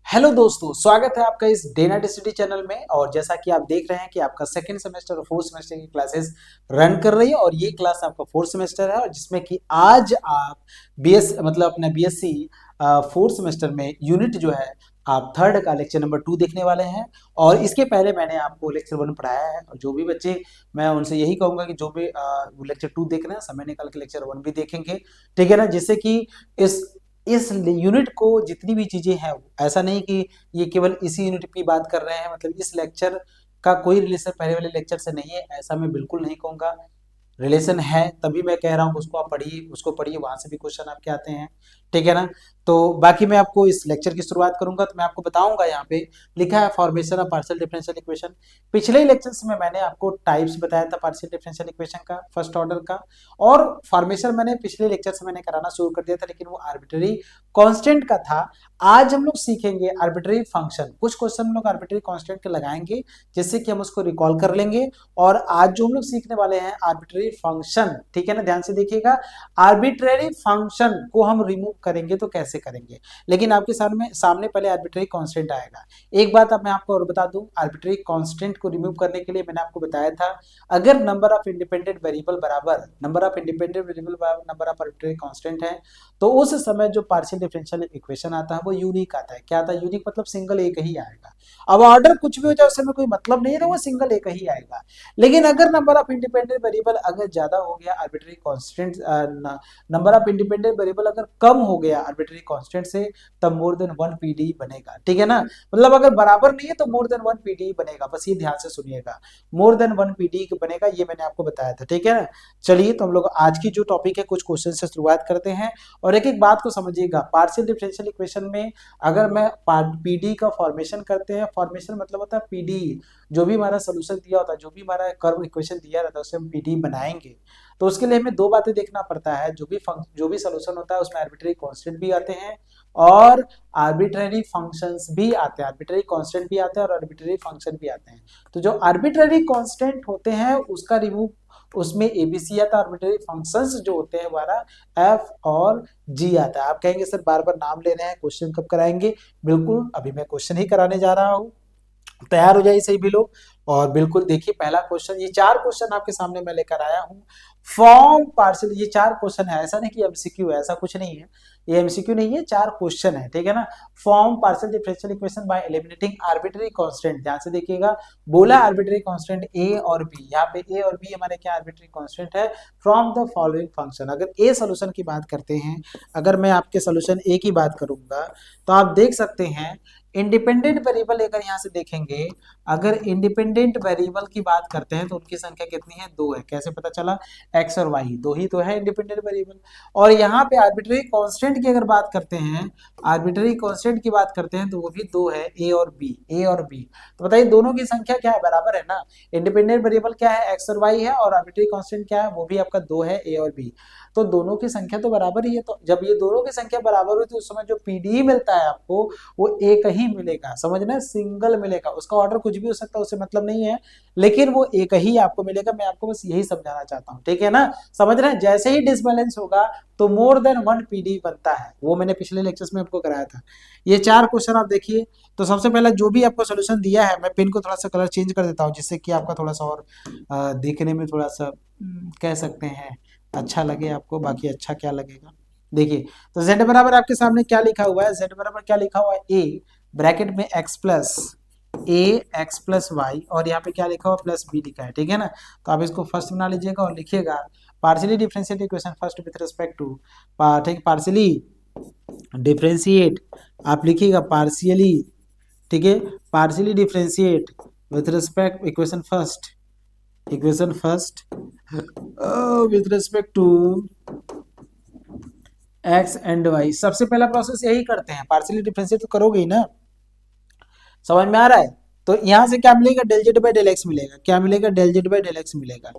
Hello दोस्तों, स्वागत है आपका इस डे नाइट स्टडी चैनल में। और जैसा कि आप देख रहे हैं कि आपका सेकंड सेमेस्टर और फोर्थ सेमेस्टर की क्लासेस रन कर रही है और ये क्लास आपका फोर्थ सेमेस्टर है और जिसमें कि आज आप बीएस मतलब अपना बीएससी फोर्थ सेमेस्टर में यूनिट जो है आप थर्ड का लेक्चर नंबर 2 देखने वाले हैं। और इसके पहले मैंने आपको लेक्चर 1 पढ़ाया है और जो भी बच्चे, मैं उनसे यही कहूंगा कि जो भी लेक्चर 2 देख रहे हैं समय निकाल के लेक्चर 1 भी देखेंगे, ठीक है ना। जिससे कि इस इस यूनिट को जितनी भी चीजें हैं, ऐसा नहीं कि ये केवल इसी यूनिट की बात कर रहे हैं, मतलब इस लेक्चर का कोई रिलेशन पहले वाले लेक्चर से नहीं है, ऐसा मैं बिल्कुल नहीं कहूंगा। रिलेशन है तभी मैं कह रहा हूँ उसको आप पढ़िए, उसको पढ़िए, वहां से भी क्वेश्चन आपके आते हैं, ठीक है ना। तो बाकी मैं आपको इस लेक्चर की शुरुआत करूंगा तो मैं आपको बताऊंगा, यहाँ पे लिखा है formation of partial differential equation. पिछले लेक्चर्स में मैंने आपको टाइप्स बताया था पार्शियल डिफरेंशियल इक्वेशन का, फर्स्ट ऑर्डर का। और फॉर्मेशन मैंने पिछले लेक्चर से मैंने कराना शुरू कर दिया था, लेकिन वो आर्बिट्ररी कांस्टेंट का था। आज हम लोग सीखेंगे आर्बिट्ररी फंक्शन। कुछ क्वेश्चन हम लोग आर्बिट्ररी कांस्टेंट के लगाएंगे जिससे कि हम उसको रिकॉल कर लेंगे। और आज जो हम लोग सीखने वाले हैं आर्बिट्ररी फंक्शन, ठीक है ना, ध्यान से देखिएगा। आर्बिट्ररी फंक्शन को हम रिमूव करेंगे तो कैसे करेंगे, लेकिन आपके सामने पहले आर्बिट्ररी कांस्टेंट आएगा। एक बात अब मैं आपको और बता दूं, आर्बिट्ररी कांस्टेंट को रिमूव करने के लिए मैंने आपको बताया था, अगर नंबर ऑफ इंडिपेंडेंट वेरिएबल बराबर नंबर ऑफ इंडिपेंडेंट वेरिएबल बराबर नंबर ऑफ आर्बिट्ररी कांस्टेंट है तो उस समय जो पार्शियल डिफरेंशियल इक्वेशन आता है वो यूनिक आता है। क्या आता है? यूनिक मतलब सिंगल एक ही आएगा। अब ऑर्डर कुछ भी हो जाए उससे में कोई मतलब नहीं है, तो वो सिंगल एक ही आएगा। लेकिन अगर नंबर ऑफ इंडिपेंडेंट वेरिएबल अगर ज्यादा हो गया arbitrary constant, number of independent variable अगर कम हो गया आर्बिट्ररी कांस्टेंट से, तब मोर देन 1 पीडी बनेगा, ठीक है ना। मतलब अगर बराबर नहीं है तो मोर देन 1 पीडी बनेगा, बस ये ध्यान से सुनिएगा, मोर देन 1 पीडी बनेगा, ये मैंने आपको बताया था, ठीक है ना। चलिए तो हम लोग आज की जो टॉपिक है कुछ क्वेश्चन से शुरुआत करते हैं। और एक एक बात को समझिएगा, पार्शियल डिफरेंशियल इक्वेशन में अगर मैं पीडी का फॉर्मेशन करते हैं, फॉर्मेशन मतलब होता है पीडी, जो भी हमारा सोल्यूशन दिया होता है, जो भी हमारा कर्व इक्वेशन दिया रहता है उससे हम पीडी बनाएंगे। तो उसके लिए हमें दो बातें देखना पड़ता है, जो भी सोल्यूशन होता है उसमें आर्बिट्ररी कांस्टेंट भी आते हैं और आर्बिट्ररी फंक्शंस भी आते हैं, आर्बिट्ररी कांस्टेंट भी आते हैं और आर्बिट्ररी फंक्शन भी आते हैं। तो जो आर्बिट्ररी कांस्टेंट होते हैं उसका रिमूव, उसमें एबीसी आता है, आर्बिट्ररी फंक्शंस जो होते हैं हमारा एफ और जी आता है। आप कहेंगे सर बार बार नाम ले रहे हैं, क्वेश्चन कब कराएंगे? बिल्कुल, अभी मैं क्वेश्चन ही कराने जा रहा हूँ, तैयार हो जाइए सही भी लोग। और बिल्कुल देखिए पहला क्वेश्चन, ये 4 क्वेश्चन आपके सामने मैं लेकर आया हूँ। फॉर्म पार्शियल, ये 4 क्वेश्चन है, ऐसा नहीं कि एमसीक्यू है, ऐसा कुछ नहीं है, ये एमसीक्यू नहीं है, 4 क्वेश्चन है, ठीक है ना। Form partial differential equation bye eliminating arbitrary constant, ध्यान से देखिएगा, बोला आर्बिट्ररी कांस्टेंट ए और बी, यहाँ पे ए और बी हमारे क्या आर्बिट्ररी कांस्टेंट है, फ्रॉम द फॉलोइंग फंक्शन। अगर ए सोल्यूशन की बात करते हैं, अगर मैं आपके सोल्यूशन ए की बात करूंगा तो आप देख सकते हैं इंडिपेंडेंट वेरिएबल अगर यहाँ से देखेंगे, अगर इंडिपेंडेंट वेरिएबल की बात करते हैं तो उनकी संख्या कितनी है? 2 है। कैसे पता चला? एक्स और वाई दो ही तो है इंडिपेंडेंट वेरिएबल। और यहाँ पे आर्बिट्ररी कांस्टेंट की अगर बात करते हैं, आर्बिट्ररी कांस्टेंट की बात करते हैं तो वो भी 2 है, ए और बी, ए और बी। तो बताइए दोनों की संख्या क्या है? बराबर है ना। इंडिपेंडेंट वेरिएबल क्या है? एक्स और वाई है, और आर्बिट्ररी कांस्टेंट क्या है? वो भी आपका 2 है, ए और बी। तो दोनों की संख्या तो बराबर ही है। तो जब ये दोनों की संख्या बराबर हुई तो उस समय जो पीडी मिलता है आपको वो एक ही मिलेगा, समझना, सिंगल मिलेगा, उसका ऑर्डर कुछ भी हो सकता है, उससे मतलब नहीं है, लेकिन वो एक ही आपको मिलेगा। मैं आपको बस यही समझाना चाहता हूँ, ठीक है ना। समझ रहे हैं? जैसे ही डिसबैलेंस होगा तो मोर देन 1 पीडी बनता है, वो मैंने पिछले लेक्चर्स में आपको कराया था। ये 4 क्वेश्चन आप देखिए। तो सबसे पहला जो भी आपको सोल्यूशन दिया है, मैं पेन को थोड़ा सा कलर चेंज कर देता हूँ जिससे कि आपका थोड़ा सा और दिखने में थोड़ा सा कह सकते हैं अच्छा लगे आपको, बाकी अच्छा क्या लगेगा देखिए। तो z बराबर आपके सामने क्या लिखा हुआ है? z बराबर क्या लिखा हुआ है? a ब्रैकेट में x प्लस वाई, और यहाँ पे क्या लिखा हुआ? प्लस बी लिखा है, ठीक है ना। तो आप इसको फर्स्ट बना लीजिएगा और लिखिएगा partially differentiate equation first with respect to, ठीक, पार्शियली डिफरेंशिएट, आप लिखिएगा पार्शियली, ठीक है, partially differentiate with respect equation first with respect to x and Y. सबसे पहला प्रोसेस यही करते हैं, पार्शियली डिफरेंशिएट तो करोगे ही ना, समझ में आ रहा है। तो यहाँ से क्या मिलेगा? Del Z by del x मिलेगा। क्या मिलेगा? Del Z by del x मिलेगा।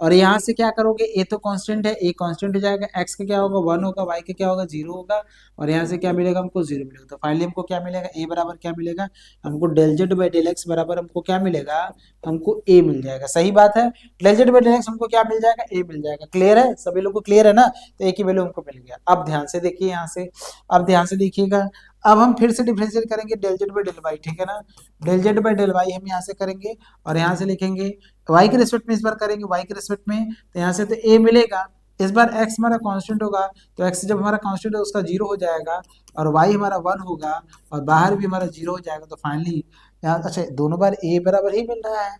और यहाँ से क्या करोगे? ए तो कांस्टेंट है, ए कांस्टेंट हो जाएगा, एक्स का क्या होगा? 1 होगा, वाई का क्या होगा? 0 होगा, और यहाँ से क्या मिलेगा? हमको 0 मिलेगा। तो फाइनली हमको क्या मिलेगा? ए बराबर क्या मिलेगा हमको? Del Z by del X बराबर हमको क्या मिलेगा? हमको ए मिल जाएगा। सही बात है, del Z by del X हमको क्या मिल जाएगा? ए मिल जाएगा। क्लियर है? सभी लोग को क्लियर है ना? तो ए की वैल्यू हमको मिल गया। अब ध्यान से देखिए, यहाँ से अब ध्यान से देखिएगा, अब हम फिर से डिफरेंशिएट करेंगे del Z by del Y, ठीक है ना। Del Z by del Y हम यहाँ से करेंगे और यहाँ से लिखेंगे वाई के रिस्पेक्ट में, इस बार करेंगे वाई के रिस्पेक्ट में, तो यहाँ से तो ए मिलेगा। इस बार एक्स हमारा कांस्टेंट होगा, तो एक्स जब हमारा कांस्टेंट है उसका जीरो हो जाएगा, और वाई हमारा 1 होगा, और बाहर भी हमारा जीरो हो जाएगा। तो फाइनली यहाँ, अच्छा दोनों बार ए बराबर ही मिल रहा है,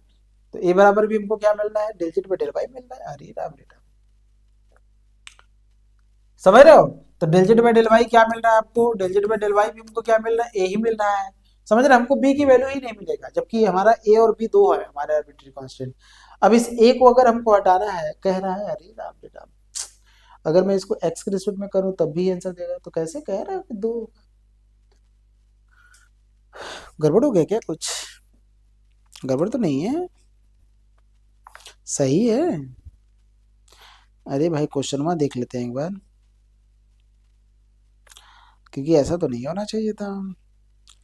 तो ए बराबर भी हमको क्या मिल रहा है, del Z by del Y मिल रहा है। अरे राम रे राम, समझ रहे हो। तो del Z by del Y क्या मिल रहा है आपको, del Z by del Y भी हमको क्या मिल रहा है, ए ही मिल रहा है। समझ रहे हैं, हमको बी की वैल्यू ही नहीं मिलेगा, जबकि हमारा ए और बी दो है हमारे आर्बिट्री कांस्टेंट। अब इस ए को अगर हमको हटाना है, कह रहा है, अरे राम रे राम, अगर मैं इसको एक्स के रिस्पेक्ट में करूं तब भी आंसर देगा, तो कैसे कह रहा है कि दो, गड़बड़ हो गया क्या कुछ, गड़बड़ तो नहीं है, सही है। अरे भाई क्वेश्चन में देख लेते हैं एक बार, क्योंकि ऐसा तो नहीं होना चाहिए था।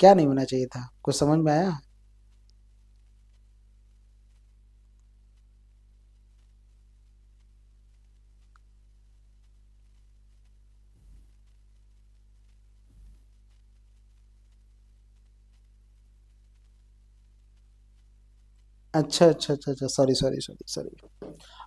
क्या नहीं होना चाहिए था, कुछ समझ में आया। अच्छा अच्छा अच्छा अच्छा, सॉरी सॉरी सॉरी सॉरी।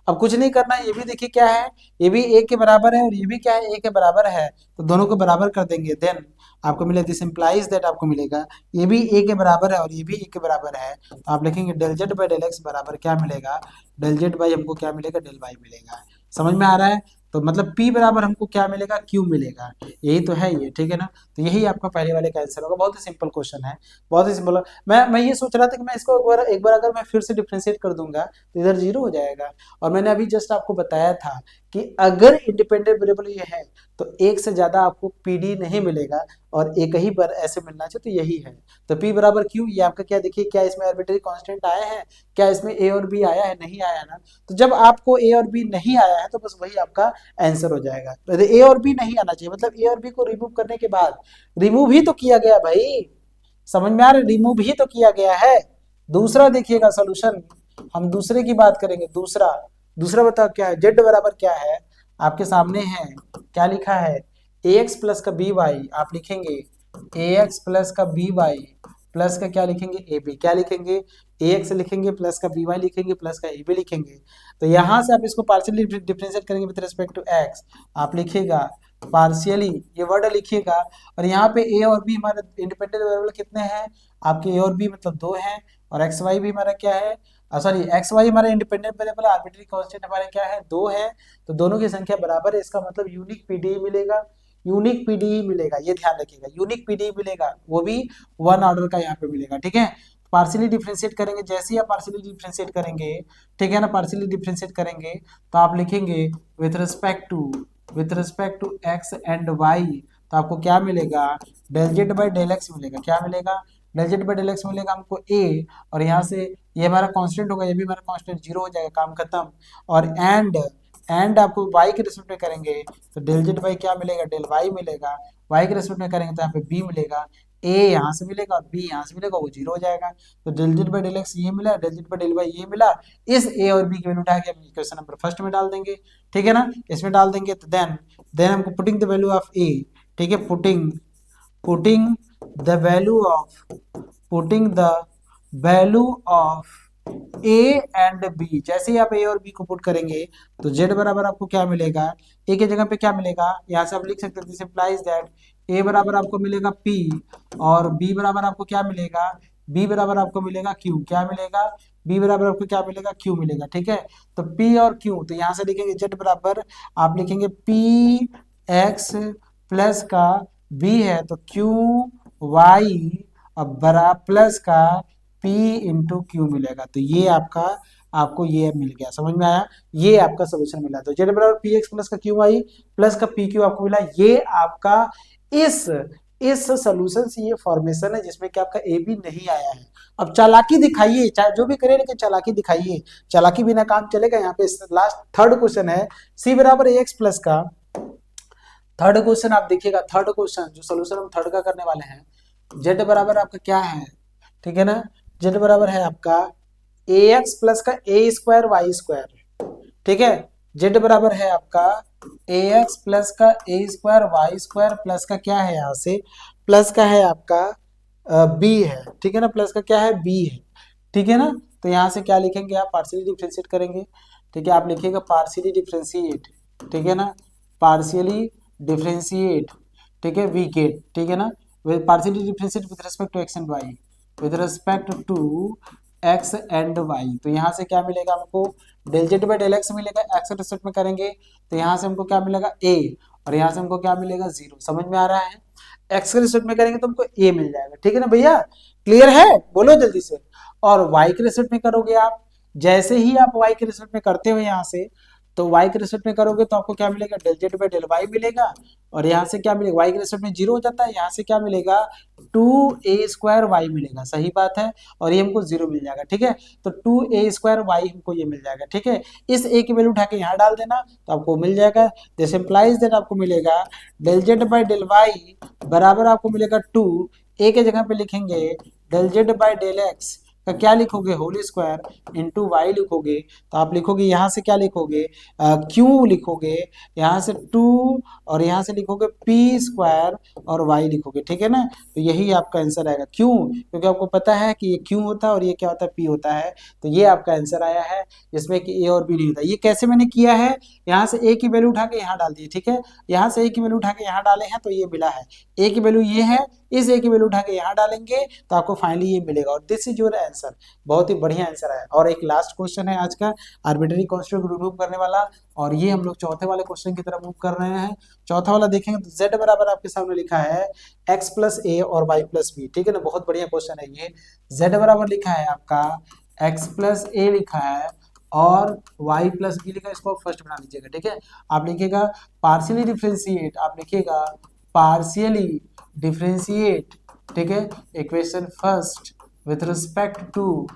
अब कुछ नहीं करना है, ये भी देखिए क्या है, ये भी ए के बराबर है और ये भी क्या है, ए के बराबर है, तो दोनों को बराबर कर देंगे, देन आपको मिलेगा, दिस इंप्लाइज दैट आपको मिलेगा ये भी ए के बराबर है और ये भी ए के बराबर है, तो आप लिखेंगे del Z by del X बराबर क्या मिलेगा, डेल जेड बाई हमको क्या मिलेगा, डेल वाई मिलेगा। समझ में आ रहा है। तो मतलब P बराबर हमको क्या मिलेगा, Q मिलेगा, यही तो है ये, ठीक है ना। तो यही आपका पहले वाले का आंसर होगा, बहुत ही सिंपल क्वेश्चन है, बहुत ही सिंपल। मैं ये सोच रहा था कि मैं इसको एक बार अगर मैं फिर से डिफ्रेंशिएट कर दूंगा तो इधर जीरो हो जाएगा, और मैंने अभी जस्ट आपको बताया था कि अगर इंडिपेंडेंट वेरिएबल ये है तो एक से ज्यादा आपको पीडी नहीं मिलेगा, और एक ही बार ऐसे मिलना चाहिए, तो यही है। तो P बराबर Q, ये आपका क्या, देखिए क्या इसमें आर्बिट्रेरी कांस्टेंट आए हैं, क्या इसमें ए और बी आया है, नहीं आया ना। तो जब आपको ए और बी नहीं आया है तो बस वही आपका आंसर हो जाएगा। तो ए और बी नहीं आना चाहिए, मतलब ए और बी को रिमूव करने के बाद, रिमूव ही तो किया गया भाई, समझ में आ रहा है, रिमूव ही तो किया गया है। दूसरा देखिएगा सोल्यूशन, हम दूसरे की बात करेंगे, दूसरा दूसरा बताओ क्या है, जेड बराबर क्या है, आपके सामने है, क्या लिखा है, ए एक्स प्लस का बी वाई, आप लिखेंगे ए एक्स प्लस का बी वाई प्लस का क्या लिखेंगे, ए बी, क्या लिखेंगे, ए एक्स लिखेंगे प्लस का बी वाई लिखेंगे प्लस का ए बी लिखेंगे। तो यहाँ से आप इसको पार्शियली डिफरेंशिएट करेंगे विद रिस्पेक्ट टू एक्स, आप लिखिएगा पार्शियली, ये वर्ड लिखिएगा, और यहाँ पे ए और बी हमारे इंडिपेंडेंट वेरिएबल कितने हैं, आपके ए और बी मतलब दो हैं, और एक्स वाई भी हमारा क्या है, सॉरी एक्स वाई हमारा इंडिपेंडेंट वेरिएबल, आर्बिट्री कांस्टेंट हमारे क्या है, दो है, तो दोनों की संख्या बराबर है, इसका मतलब यूनिक पीडी मिलेगा, यूनिक पीडी मिलेगा, ये ध्यान रखिएगा, यूनिक पीडी मिलेगा, वो भी वन ऑर्डर का यहाँ पे मिलेगा, ठीक है। पार्शियली डिफरेंशिएट करेंगे, जैसे ही आप पार्शियली डिफरेंशिएट करेंगे, ठीक है ना, पार्शियली डिफरेंशिएट करेंगे तो आप लिखेंगे with respect to x and Y, तो आपको क्या मिलेगा, del Z by del x मिलेगा, क्या मिलेगा, del Z by del x मिलेगा हमको ए, और यहाँ से ये हमारा कांस्टेंट होगा, ये भी हमारा कांस्टेंट जीरो हो जाएगा, काम खत्म। और एंड आपको y के रिस्पेक्ट में करेंगे तो डेल जेड बाई क्या मिलेगा, डेल y मिलेगा, y के रिस्पेक्ट में करेंगे तो यहाँ पे b मिलेगा, a यहाँ से मिलेगा और b यहाँ से मिलेगा, वो जीरो हो जाएगा। तो del Z by del X ये मिला, del Z by del Y ये मिला, इस a और b की वैल्यू उठा के हम इक्वेशन नंबर फर्स्ट में डाल देंगे, ठीक है ना, इसमें डाल देंगे, तो देन हमको putting the value of a, ठीक है, putting the value of putting the value of A and B, जैसे ही आप ए और बी को पुट करेंगे तो जेड बराबर आपको क्या मिलेगा, ए की जगह पे क्या मिलेगा, यहाँ से आप लिख सकते हैं, दिस इंप्लाइज दैट ए बराबर आपको मिलेगा पी, और बी बराबर आपको क्या मिलेगा, बी बराबर आपको मिलेगा क्यू, क्या मिलेगा, बी बराबर आपको क्या मिलेगा, क्यू मिलेगा, ठीक है। तो पी और क्यू, तो यहाँ से लिखेंगे जेड बराबर, आप लिखेंगे पी एक्स प्लस का बी है तो क्यू वाई, अब बरा प्लस का P इंटू क्यू मिलेगा, तो ये आपको ये मिल गया, समझ में आया, ये आपका सोल्यूशन मिला। तो जेड बराबर पी एक्स प्लस का क्यू वाई प्लस का पी क्यू आपको मिला, ये आपका इस सोल्यूशन से ये फॉर्मेशन है जिसमें कि आपका ए बी नहीं आया है। अब चालाकी दिखाइए, चाहे जो भी करे लेकिन चालाकी दिखाइए, चालाकी बिना काम चलेगा। यहाँ पे लास्ट थर्ड क्वेश्चन है, सी बराबर ए एक्स प्लस का, थर्ड क्वेश्चन आप देखिएगा, थर्ड क्वेश्चन जो सोल्यूशन हम थर्ड का करने वाले हैं, जेड बराबर आपका क्या है, ठीक है ना, जेड बराबर है आपका ए एक्स प्लस का ए स्क्वायर वाई स्क्वायर, ठीक है, जेड बराबर है आपका ए एक्स प्लस का ए स्क्वायर वाई स्क्वायर प्लस का क्या है यहाँ से प्लस का है आपका बी है, ठीक है ना, प्लस का क्या है बी है, ठीक है ना। तो यहाँ से क्या लिखेंगे आप, पार्शियली डिफ्रेंशिएट करेंगे, ठीक है, आप लिखिएगा पार्शियली डिफ्रेंशिएट, ठीक है ना, पार्शियली डिफ्रेंशिएट, ठीक है, वी गेट, ठीक है ना, with partially differentiate with respect to x and Y, with respect to x and Y. तो यहाँ से क्या मिलेगा हमको, del Z by del x मिलेगा, एक्स के रिस्पेक्ट में करेंगे तो यहाँ से हमको क्या मिलेगा ए, और यहाँ से हमको क्या मिलेगा जीरो, समझ में आ रहा है। एक्स के रिस्पेक्ट में करेंगे तो हमको ए मिल जाएगा, ठीक है ना भैया, क्लियर है, बोलो जल्दी से। और वाई के रिस्पेक्ट में करोगे आप, जैसे ही आप वाई के रिस्पेक्ट में करते हो यहाँ से, तो वाई के रिस्पेक्ट में करोगे तो आपको क्या मिलेगा, del Z by del Y मिलेगा, और यहाँ से क्या मिलेगा, वाई के रिस्पेक्ट में जीरो हो जाता है, यहाँ से क्या मिलेगा, 2a² वाई मिलेगा, सही बात है, और ये हमको जीरो मिल जाएगा, ठीक है। तो 2a² वाई हमको ये मिल जाएगा, ठीक है। इस a की वैल्यू उठा के यहाँ डाल देना तो आपको मिल जाएगा, दिस इंप्लाइज दैट आपको मिलेगा del Z by del Y बराबर आपको मिलेगा 2, a के जगह पे लिखेंगे del Z by del X का क्या लिखोगे, होल स्क्वायर इंटू वाई लिखोगे, तो आप लिखोगे यहाँ से क्या लिखोगे, क्यू लिखोगे, यहाँ से 2 और यहाँ से लिखोगे p² और y लिखोगे, ठीक है ना। तो यही आपका आंसर आएगा, क्यों, क्योंकि आपको पता है कि ये क्यू होता है और ये क्या होता है, p होता है, तो ये आपका आंसर आया है, जिसमें कि a और b नहीं होता। ये कैसे मैंने किया है, यहाँ से a की वैल्यू उठा के यहाँ डाल दी, ठीक है, यहाँ से a की वैल्यू उठा के यहाँ डाले हैं तो ये मिला है, a की वैल्यू ये है, इस a की वैल्यू उठा के यहाँ डालेंगे तो आपको फाइनली ये मिलेगा, और दिस इज योर आंसर। बहुत ही बढ़िया आंसर है। और एक लास्ट क्वेश्चन है आज का, आर्बिट्रेरी कांस्टेंट को रिमूव करने वाला, और ये हम लोग चौथे वाले क्वेश्चन की तरफ मूव कर रहे हैं। चौथा वाला देखेंगे तो z बराबर आपके सामने लिखा है x प्लस ए और y प्लस बी, ठीक है ना, बहुत बढ़िया क्वेश्चन है ये। z बराबर लिखा है आपका x प्लस ए लिखा है और y प्लस बी लिखा है, इसको फर्स्ट बना लीजिएगा, ठीक है। आप लिखिएगा पार्शियली डिफरेंशिएट, आप लिखिएगा पार्शियली डिफरेंशिएट, ठीक है, equation first with respect to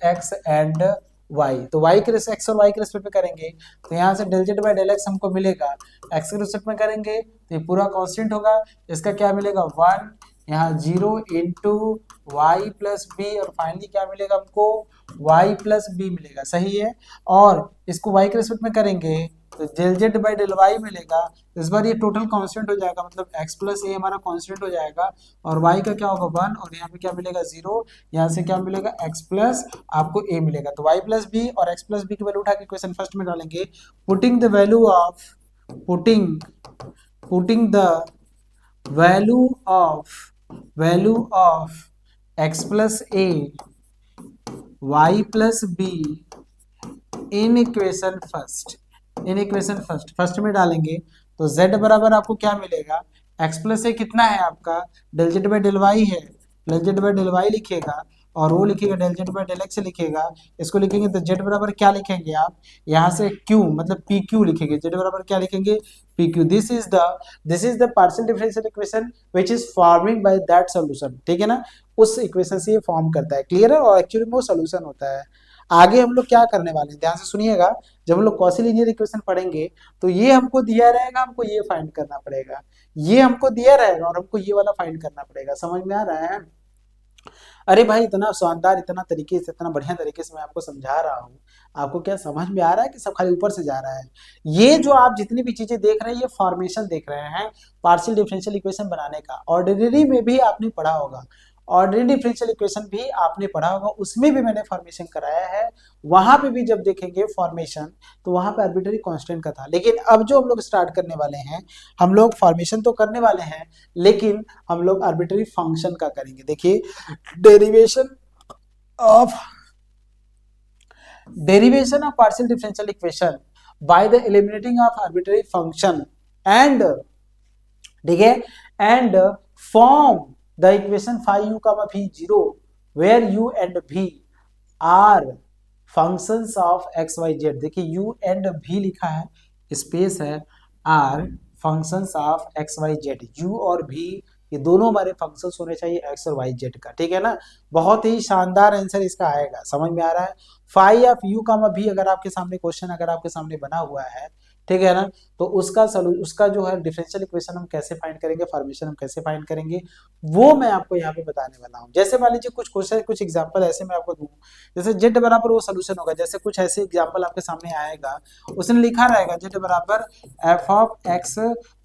x and y। तो y के x और y के रिस्पेक्ट में करेंगे तो यहाँ से del Z by del X हमको मिलेगा, x के रिस्पेक्ट में करेंगे तो ये पूरा कांस्टेंट होगा, इसका क्या मिलेगा 1, यहाँ 0 इंटू वाई प्लस बी, और फाइनली क्या मिलेगा हमको y प्लस बी मिलेगा, सही है। और इसको y के रिस्पेक्ट में करेंगे तो del Z by del Y मिलेगा, इस बार ये टोटल कांस्टेंट हो जाएगा, मतलब x प्लस ए हमारा कांस्टेंट हो जाएगा, और y का क्या होगा 1, और यहाँ पे क्या मिलेगा 0, यहाँ से क्या मिलेगा x प्लस आपको a मिलेगा, तो y प्लस बी और x प्लस बी की वैल्यू उठा के इक्वेशन फर्स्ट में डालेंगे, putting the value of putting the value of x plus a y plus be in equation first में डालेंगे तो z बराबर आपको क्या मिलेगा, x प्लस ए कितना है आपका del Z by del Y है, del Z by del Y लिखिएगा, और वो लिखिएगा del Z by del X लिखिएगा, इसको लिखेंगे तो z बराबर क्या लिखेंगे आप, यहाँ से q मतलब पी क्यू लिखेंगे, z बराबर क्या लिखेंगे P Q, this is the partial differential equation which is forming by that solution, ठीक है ना, उस इक्वेशन से ये फॉर्म करता है, क्लियर है, और एक्चुअली में वो सॉल्यूशन होता है। आगे हम लोग क्या करने वाले हैं, ध्यान से सुनिएगा, जब हम लोग कॉची लीनियर इक्वेशन पढ़ेंगे तो ये हमको दिया रहेगा, हमको ये फाइंड करना पड़ेगा, ये हमको दिया रहेगा और हमको ये वाला फाइंड करना पड़ेगा, समझ में आ रहा है। अरे भाई इतना शानदार, इतना तरीके से, इतना बढ़िया तरीके से मैं आपको समझा रहा हूँ, आपको क्या समझ में आ रहा है कि सब खाली ऊपर से जा रहा है। ये जो आप जितनी भी चीजें देख रहे हैं ये फॉर्मेशन देख रहे हैं पार्शियल डिफरेंशियल इक्वेशन बनाने का, ऑर्डिनरी में भी आपने पढ़ा होगा, ऑर्डिनरी डिफरेंशियल इक्वेशन भी आपने पढ़ा होगा, उसमें भी मैंने फॉर्मेशन कराया है, वहां पे भी जब देखेंगे फॉर्मेशन तो वहां पे आर्बिट्रेरी कांस्टेंट का था। लेकिन अब जो हम लोग स्टार्ट करने वाले हैं, हम लोग फॉर्मेशन तो करने वाले हैं लेकिन हम लोग आर्बिट्रेरी फंक्शन का करेंगे। देखिए derivation of partial differential equation by the eliminating of arbitrary function and, ठीक है, and form the equation phi U का v 0 where u and v are functions of X Y Z. देखिए u and v लिखा है, space है, are functions of X Y Z, u और v ये दोनों हमारे फंक्शंस होने चाहिए एक्स और वाई जेड का, ठीक है ना। बहुत ही शानदार आंसर इसका आएगा, समझ में आ रहा है। फाई ऑफ यू का भी अगर आपके सामने क्वेश्चन अगर आपके सामने बना हुआ है, ठीक है ना, तो उसका जो है डिफरेंशियल इक्वेशन हम कैसे फाइंड करेंगे, फॉर्मेशन हम कैसे फाइंड करेंगे, वो मैं आपको यहाँ पे बताने वाला हूँ। जैसे मान लीजिए कुछ क्वेश्चन, कुछ एग्जांपल ऐसे मैं आपको दूं, जैसे जेड बराबर वो सोल्यूशन होगा, जैसे कुछ ऐसे एग्जांपल आपके सामने आएगा, उसने लिखा रहेगा जेड बराबर F of X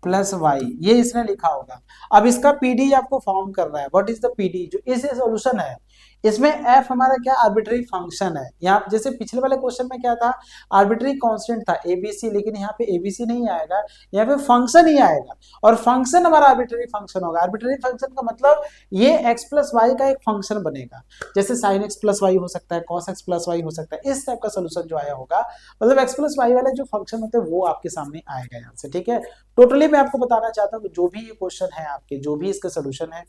plus Y, ये इसने लिखा होगा। अब इसका पीडी आपको फॉर्म कर रहा है। What is the PD? जो इस सॉल्यूशन है, इसमें एफ हमारा क्या आर्बिट्ररी फंक्शन है। यहाँ जैसे पिछले वाले क्वेश्चन में क्या था, आर्बिट्ररी कांस्टेंट था एबीसी, लेकिन यहाँ पे एबीसी नहीं आएगा, यहाँ पे फंक्शन ही आएगा, और फंक्शन हमारा आर्बिट्ररी फंक्शन होगा। आर्बिट्ररी फंक्शन का मतलब ये एक्स प्लस वाई का एक फंक्शन बनेगा, जैसे साइन एक्स प्लस वाई हो सकता है, कॉस एक्स प्लस वाई हो सकता है। इस टाइप का सोल्यूशन जो आया होगा, मतलब एक्स प्लस वाई वाले जो फंक्शन होते हैं वो आपके सामने आएगा यहाँ से। ठीक है, टोटली मैं आपको बताना चाहता हूँ जो भी ये क्वेश्चन है आपके, जो भी इसका सोल्यूशन है,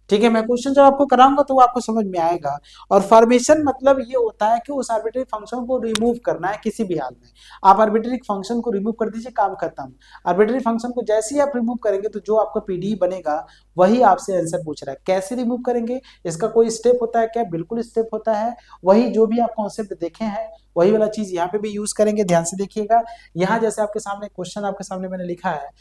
ठीक है, मैं क्वेश्चन जब आपको कराऊंगा तो वो आपको समझ में आएगा। और फॉर्मेशन मतलब ये होता है कि उस आर्बिट्ररी फंक्शन को रिमूव करना है किसी भी हाल में। आप आर्बिट्ररी फंक्शन को रिमूव कर दीजिए, काम खत्म। आर्बिट्ररी फंक्शन को जैसे ही आप रिमूव करेंगे तो जो आपका पीडी बनेगा वही आपसे आंसर पूछ रहा है। कैसे रिमूव करेंगे, इसका कोई स्टेप होता है क्या? बिल्कुल स्टेप होता है। वही जो भी आप कॉन्सेप्ट देखे हैं वही वाला चीज यहाँ पे भी यूज करेंगे। ध्यान से देखिएगा, यहाँ जैसे आपके सामने क्वेश्चन आपके सामने मैंने लिखा है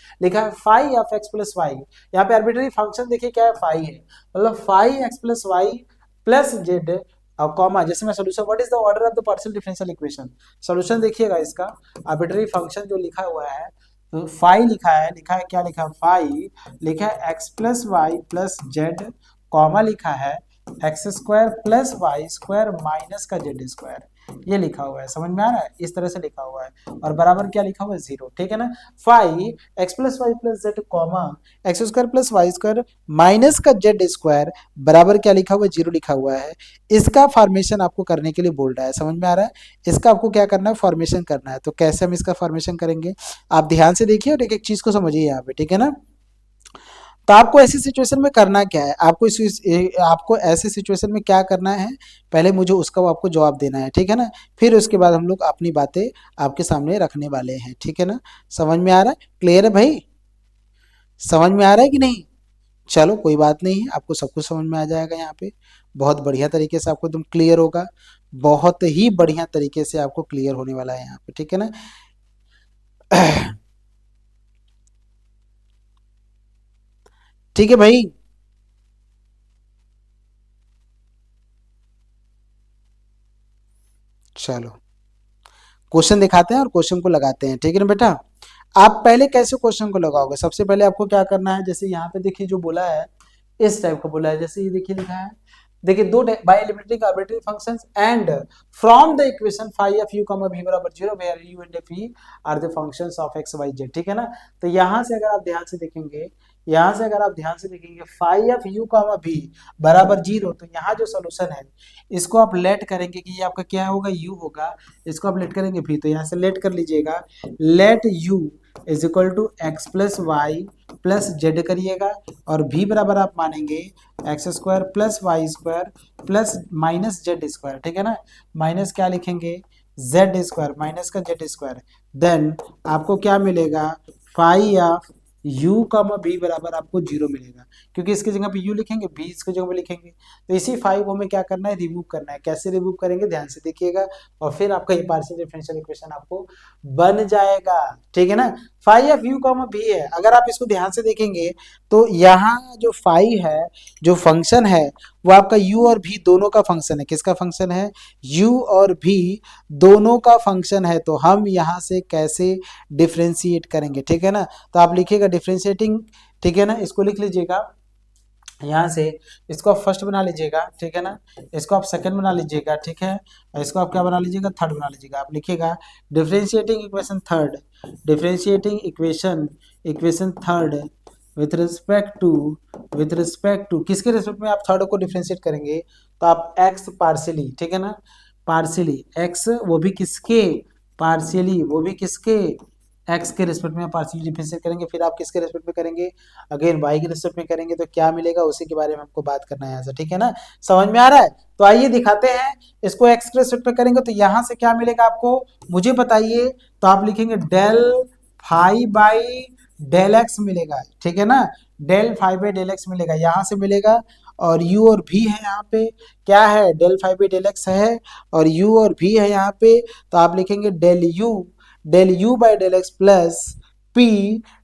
phi of X plus Y. यहाँ पे आर्बिट्ररी फंक्शन देखिए क्या है, फाई है, मतलब phi X plus Y plus Z और कॉमा, जैसे मैं solution, what is the order of the partial differential equation. Solution देखिएगा इसका, आर्बिट्ररी फंक्शन जो लिखा हुआ है, तो फाई लिखा है क्या लिखा है, फाई लिखा है X plus Y plus Z, comma लिखा है X square plus Y square minus का जेड स्क्वायर, ये लिखा हुआ है। समझ में आ रहा है? इस तरह से लिखा हुआ है, और बराबर क्या लिखा हुआ है, 0। ठीक है ना, phi X plus Y plus Z comma X square plus Y square minus का जेड स्क्वायर बराबर क्या लिखा हुआ है, 0 लिखा हुआ है। इसका फॉर्मेशन आपको करने के लिए बोल रहा है। समझ में आ रहा है? इसका आपको क्या करना है, फॉर्मेशन करना है। तो कैसे हम इसका फॉर्मेशन करेंगे, आप ध्यान से देखिए और एक एक चीज को समझिए यहाँ पे। ठीक है ना, तो आपको ऐसी सिचुएशन में करना क्या है, आपको ऐसी सिचुएशन में क्या करना है, पहले मुझे उसका आपको जवाब देना है। ठीक है ना, फिर उसके बाद हम लोग अपनी बातें आपके सामने रखने वाले हैं। ठीक है ना, समझ में आ रहा है? क्लियर है भाई? समझ में आ रहा है कि नहीं? चलो कोई बात नहीं है, आपको सब कुछ समझ में आ जाएगा यहाँ पे। बहुत बढ़िया तरीके से आपको एकदम क्लियर होगा, बहुत ही बढ़िया तरीके से आपको क्लियर होने वाला है यहाँ पे। ठीक है ना, ठीक है भाई। चलो क्वेश्चन दिखाते हैं और क्वेश्चन को लगाते हैं। ठीक है ना बेटा, आप पहले कैसे क्वेश्चन को लगाओगे, सबसे पहले आपको क्या करना है, जैसे यहाँ पे देखिए जो बोला है, इस टाइप का बोला है, जैसे ये देखिए लिखा है, देखिए दो by elementary arbitrary functions and from the equation phi of U comma v बराबर 0 where u and v are the functions of x y z। ठीक है ना, तो यहाँ से अगर आप ध्यान से देखेंगे, यहाँ से अगर आप ध्यान से देखेंगे phi of u comma v बराबर 0, तो यहाँ जो सोल्यूशन है इसको आप लेट करेंगे कि ये आपका क्या होगा, u होगा, इसको आप लेट करेंगे v, तो यहाँ से लेट कर लीजिएगा, let u is equal to X plus Y plus Z करिएगा, और v बराबर आप मानेंगे X square plus Y square plus minus Z square. ठीक है ना, माइनस क्या लिखेंगे, जेड स्क्वायर माइनस का जेड स्क्वायर, देन आपको क्या मिलेगा, phi of u comma v बराबर आपको 0 मिलेगा, क्योंकि इसकी जगह पे u लिखेंगे, v इसकी जगह पे लिखेंगे, तो इसी फाई को हमें क्या करना है, रिमूव करना है। कैसे रिमूव करेंगे, ध्यान से देखिएगा, और फिर आपका ये पार्शियल डिफरेंशियल इक्वेशन आपको बन जाएगा। ठीक है ना, phi of u comma v है, अगर आप इसको ध्यान से देखेंगे तो यहाँ जो फाई है, जो फंक्शन है, वो आपका u और v दोनों का फंक्शन है। किसका फंक्शन है, u और v दोनों का फंक्शन है। तो हम यहाँ से कैसे डिफ्रेंशिएट करेंगे, ठीक है ना, तो आप लिखिएगा डिफ्रेंशिएटिंग। ठीक है ना, इसको लिख लीजिएगा यहाँ से, इसको आप फर्स्ट बना लीजिएगा। ठीक है ना, इसको आप सेकंड बना लीजिएगा। ठीक है, और इसको आप क्या बना लीजिएगा, थर्ड बना लीजिएगा। आप लिखिएगा differentiating equation third, differentiating equation third with respect to किसके रिस्पेक्ट में आप थर्ड को डिफ्रेंशिएट करेंगे, तो आप एक्स पार्शियली, ठीक है ना, पार्शियली एक्स, वो भी किसके, पार्शियली वो भी किसके, एक्स के रिस्पेक्ट में आप पार्शियली डिफरेंशिएट करेंगे, फिर आप किसके रिस्पेक्ट में करेंगे, अगेन वाई के रिस्पेक्ट में करेंगे, तो क्या मिलेगा उसी के बारे में हमको बात करना है यहाँ से। ठीक है ना, समझ में आ रहा है? तो आइए दिखाते हैं, इसको एक्स के रिस्पेक्ट में करेंगे तो यहाँ से क्या मिलेगा आपको, मुझे बताइए। तो आप लिखेंगे del phi by del x मिलेगा। ठीक है ना, del phi by del x मिलेगा, यहाँ से मिलेगा, और u और v है यहाँ पे, क्या है, del phi by del X है, और u और v है यहाँ पे, तो आप लिखेंगे del u by del X plus p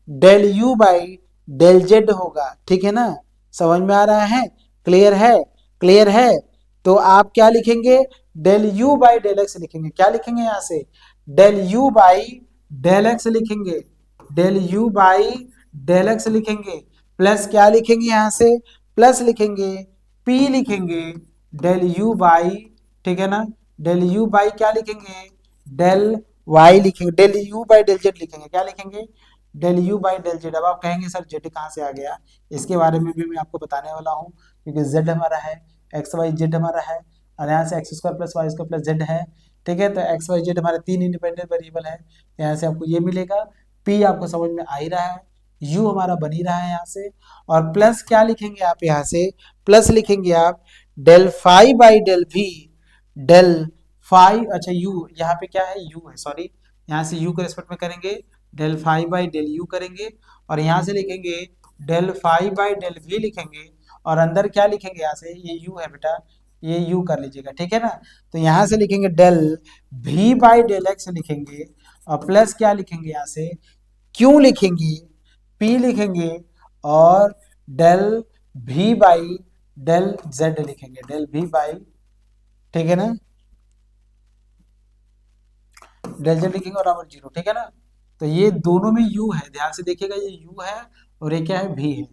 del u by del Z होगा। ठीक है ना, समझ में आ रहा है? क्लियर है? क्लियर है? तो आप क्या लिखेंगे, del u by del x लिखेंगे, क्या लिखेंगे यहाँ से, del u by del x लिखेंगे, del u by del x लिखेंगे, प्लस क्या लिखेंगे यहाँ से, प्लस लिखेंगे, पी लिखेंगे, डेल यू बाई, ठीक है ना, डेल यू बाई क्या लिखेंगे, डेल वाई लिखेंगे, del you by del Z लिखेंगे, क्या लिखेंगे, del you by del Z. अब आप कहेंगे सर जेड कहाँ से आ गया, इसके बारे में भी मैं आपको बताने वाला हूँ, क्योंकि जेड हमारा है, एक्स वाई जेड हमारा है, और यहाँ से X square plus Y square plus Z है, ठीक है। तो एक्स वाई जेड हमारे 3 इंडिपेंडेंट वेरिएबल है, यहाँ से आपको ये मिलेगा, पी आपको समझ में आ ही रहा है, यू हमारा बन ही रहा है यहाँ से, और प्लस क्या लिखेंगे आप यहाँ से, प्लस लिखेंगे आप del phi by del V, del phi, अच्छा यू यहाँ पे क्या है, यू है, सॉरी, यहाँ से यू के रेस्पेक्ट में करेंगे, del phi by del U करेंगे, और यहाँ से लिखेंगे del phi by del V लिखेंगे, और अंदर क्या लिखेंगे यहाँ से, ये यू है बेटा, ये यू कर लीजिएगा, ठीक है ना। तो यहाँ से लिखेंगे del V by del x लिखेंगे, और प्लस क्या लिखेंगे यहाँ से, क्यू लिखेंगे, पी लिखेंगे, और del V by del Z लिखेंगे, डेल वी बाई, ठीक है ना, डेल जेड लिखेंगे और बराबर 0, ठीक है ना। तो ये दोनों में यू है, ध्यान से देखिएगा, ये यू है और ये क्या है, भी है।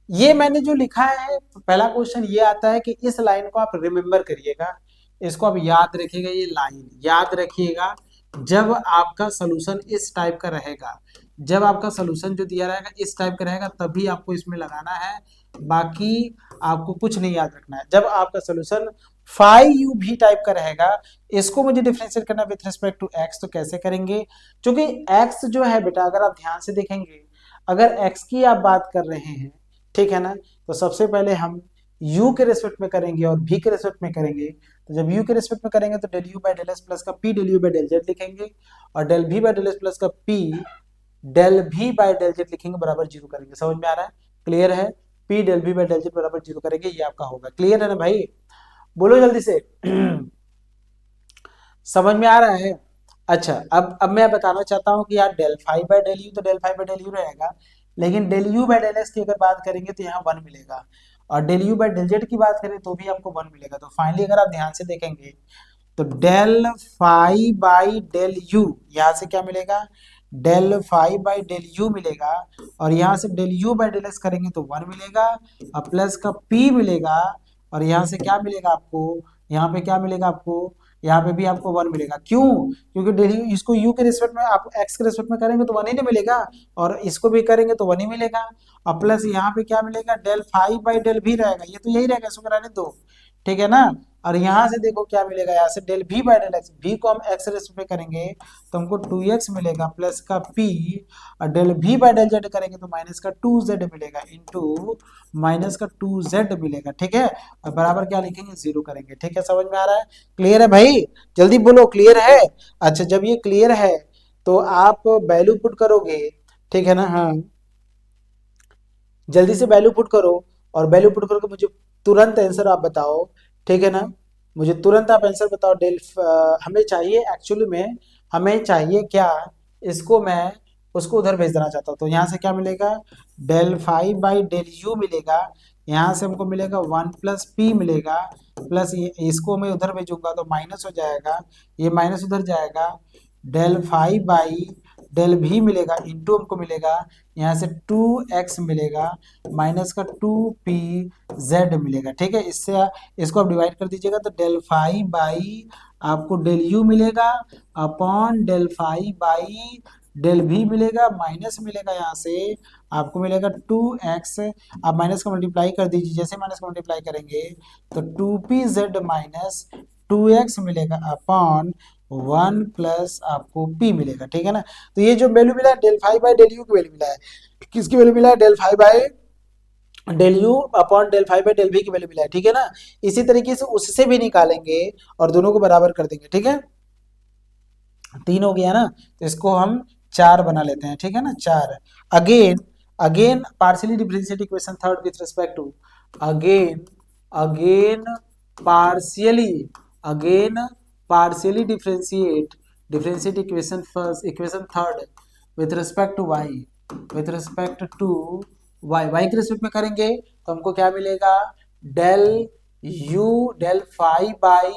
ये मैंने जो लिखा है, पहला क्वेश्चन ये आता है कि इस लाइन को आप रिमेंबर करिएगा, इसको आप याद रखिएगा, ये लाइन याद रखिएगा, जब आपका सोल्यूशन इस टाइप का रहेगा, जब आपका सोल्यूशन जो दिया रहेगा इस टाइप का रहेगा, तभी आपको इसमें लगाना है, बाकी आपको कुछ नहीं याद रखना है। जब आपका सोल्यूशन फाई यू भी टाइप का रहेगा, इसको मुझे डिफरेंशिएट करना विथ रिस्पेक्ट टू एक्स, तो कैसे करेंगे, क्योंकि एक्स जो है बेटा, अगर आप ध्यान से देखेंगे, अगर एक्स की आप बात कर रहे हैं, ठीक है ना, तो सबसे पहले हम u के रेस्पेक्ट में करेंगे और v के रेस्पेक्ट में करेंगे। तो जब u के रेस्पेक्ट में करेंगे तो del you by del S plus का p del you by del Z लिखेंगे, और del v by del S plus का p del v by del Z लिखेंगे, बराबर 0 करेंगे। समझ में आ रहा है, क्लियर है, p del v by del Z बराबर 0 करेंगे, ये आपका होगा, क्लियर है ना भाई, बोलो जल्दी से समझ में आ रहा है। अच्छा, अब मैं बताना चाहता हूँ कि यार del phi by del U, तो del phi by del U रहेगा, लेकिन del you by del x की अगर बात करेंगे तो यहाँ 1 मिलेगा, और del you by del Z की बात करें तो भी आपको 1 मिलेगा। तो फाइनली अगर आप ध्यान से देखेंगे तो del phi by del U, यहाँ से क्या मिलेगा, del phi by del you मिलेगा, और यहाँ से del you by del X करेंगे तो 1 मिलेगा, और प्लस का p मिलेगा, और यहाँ से क्या मिलेगा आपको, यहाँ पे क्या मिलेगा आपको, यहाँ पे भी आपको 1 मिलेगा। क्यों, क्योंकि डेली इसको u के रिस्पेक्ट में, आप x के रिस्पेक्ट में करेंगे तो 1 ही नहीं मिलेगा, और इसको भी करेंगे तो 1 ही मिलेगा, और प्लस यहाँ पे क्या मिलेगा, डेल फाई बाई डेल भी रहेगा, ये तो यही रहेगा, इसको कराने दो, ठीक है ना। और यहाँ से देखो क्या मिलेगा, यहाँ से del v by del X, v को हम x रेस्पेक्ट में करेंगे तो हमको 2x मिलेगा, प्लस का p, और del v by del z करेंगे तो माइनस का 2z मिलेगा, इंटू माइनस का 2z मिलेगा, ठीक है, और बराबर क्या लिखेंगे, 0 करेंगे, ठीक है, समझ में आ रहा है, क्लियर है भाई, जल्दी बोलो क्लियर है। अच्छा, जब ये क्लियर है तो आप वैल्यू पुट करोगे, ठीक है ना, हाँ जल्दी से वैल्यू पुट करो, और वैल्यू पुट करके मुझे तुरंत आंसर आप बताओ, ठीक है ना, मुझे तुरंत आप आंसर बताओ। हमें चाहिए एक्चुअली में, हमें चाहिए क्या, इसको मैं उसको उधर भेज देना चाहता हूँ, तो यहाँ से क्या मिलेगा, del five by del you मिलेगा, यहाँ से हमको मिलेगा 1 प्लस पी मिलेगा, प्लस ये इसको मैं उधर भेजूंगा तो माइनस हो जाएगा, ये माइनस उधर जाएगा, डेल फाइव बाई डेल भी मिलेगा, इंटू हमको मिलेगा यहाँ से 2x मिलेगा, माइनस का 2pz मिलेगा, ठीक है, इससे इसको आप डिवाइड कर दीजिएगा तो डेल फाइव बाई आपको डेल यू मिलेगा, upon del five by del भी मिलेगा, माइनस मिलेगा यहाँ से आपको मिलेगा 2x, आप माइनस का मल्टीप्लाई कर दीजिए, जैसे माइनस का मल्टीप्लाई करेंगे तो 2pz माइनस 2x मिलेगा, अपॉन 1 प्लस आपको p मिलेगा, ठीक है ना। तो ये जो वैल्यू मिला है del five by del U की वैल्यू मिला है, किसकी वैल्यू मिला है, del five by del U upon del five by del V की वैल्यू मिला है, ठीक है ना। इसी तरीके से उससे भी निकालेंगे और दोनों को बराबर कर देंगे, ठीक है, 3 हो गया ना, तो इसको हम 4 बना लेते हैं, ठीक है ना, 4। Again again partially differentiate equation third with respect to, again again partially again partially differentiate equation first, equation third with respect to y, with respect to y के रिस्पेक्ट में करेंगे तो हमको क्या मिलेगा, del u del five by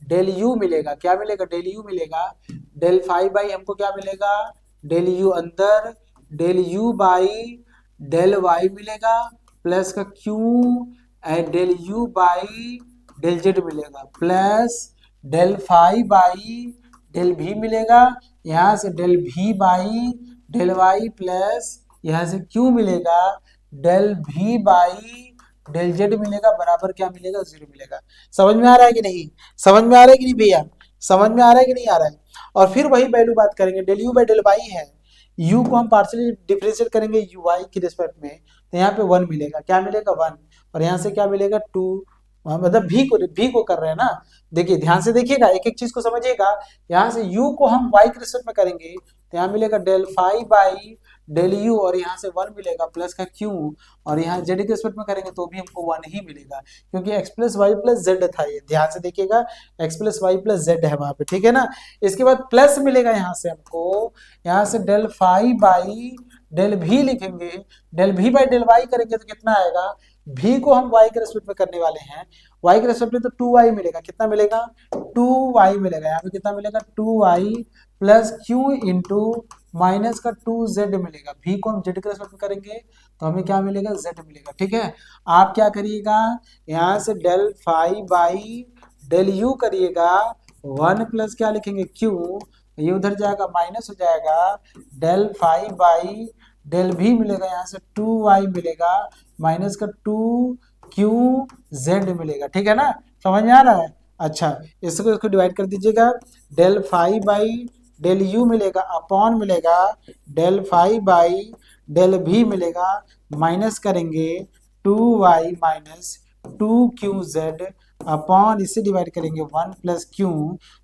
del you मिलेगा, क्या मिलेगा, डेल यू मिलेगा, डेल फाइव बाई हमको क्या मिलेगा, डेल यू अंदर, del you by del Y मिलेगा प्लस का Q and del you by del Z मिलेगा plus del phi by del भी मिलेगा, यहाँ से डेल भी बाई डेल वाई प्लस यहाँ से क्यू मिलेगा डेल भी बाई डेल जेड मिलेगा बराबर क्या मिलेगा, जीरो मिलेगा। समझ में आ रहा है कि नहीं, समझ में आ रहा है कि नहीं भैया, समझ में आ रहा है कि नहीं आ रहा है। और फिर वही वैल्यू बात करेंगे, del you by del Y है, u को हम पार्शियली डिफरेंशिएट करेंगे यू वाई की रिस्पेक्ट में, तो यहाँ पे 1 मिलेगा, क्या मिलेगा 1, और यहाँ से क्या मिलेगा 2, मतलब भी को कर रहे हैं ना। देखिए ध्यान से देखिएगा, एक एक चीज को समझिएगा। यहाँ से u को हम y के रिस्पेक्ट में करेंगे तो यहाँ मिलेगा del phi by del u, और यहाँ से 1 मिलेगा प्लस का q, और यहाँ z के रिस्पेक्ट में करेंगे तो भी हमको 1 ही मिलेगा, क्योंकि x plus Y plus z था ये, ध्यान से देखिएगा x plus Y plus Z है वहां पे, ठीक है ना। इसके बाद प्लस मिलेगा यहाँ से हमको, यहाँ से डेल फाई बाई डेल भी लिखेंगे, डेल भी बाई डेल वाई करेंगे तो कितना आएगा, भी को हम y के रेस्पेक्ट में करने वाले हैं, y के रेस्पेक्ट में तो 2y मिलेगा, कितना मिलेगा 2y मिलेगा, यहाँ पे कितना मिलेगा 2y plus q into minus का 2z मिलेगा, भी को हम z के रेस्पेक्ट में करेंगे तो हमें क्या मिलेगा z मिलेगा, ठीक है। आप क्या करिएगा, यहाँ से del phi by del u करिएगा, 1 प्लस क्या लिखेंगे q, ये उधर जाएगा माइनस हो जाएगा, डेल फाई बाई डेल भी मिलेगा, यहाँ से 2y मिलेगा माइनस का 2qz मिलेगा, ठीक है ना, समझ में आ रहा है। अच्छा इसको डिवाइड कर दीजिएगा, del phi by del you मिलेगा अपॉन मिलेगा डेल फाई बाई डेल भी मिलेगा, माइनस करेंगे 2y माइनस 2qz अपॉन इससे डिवाइड करेंगे 1 प्लस q,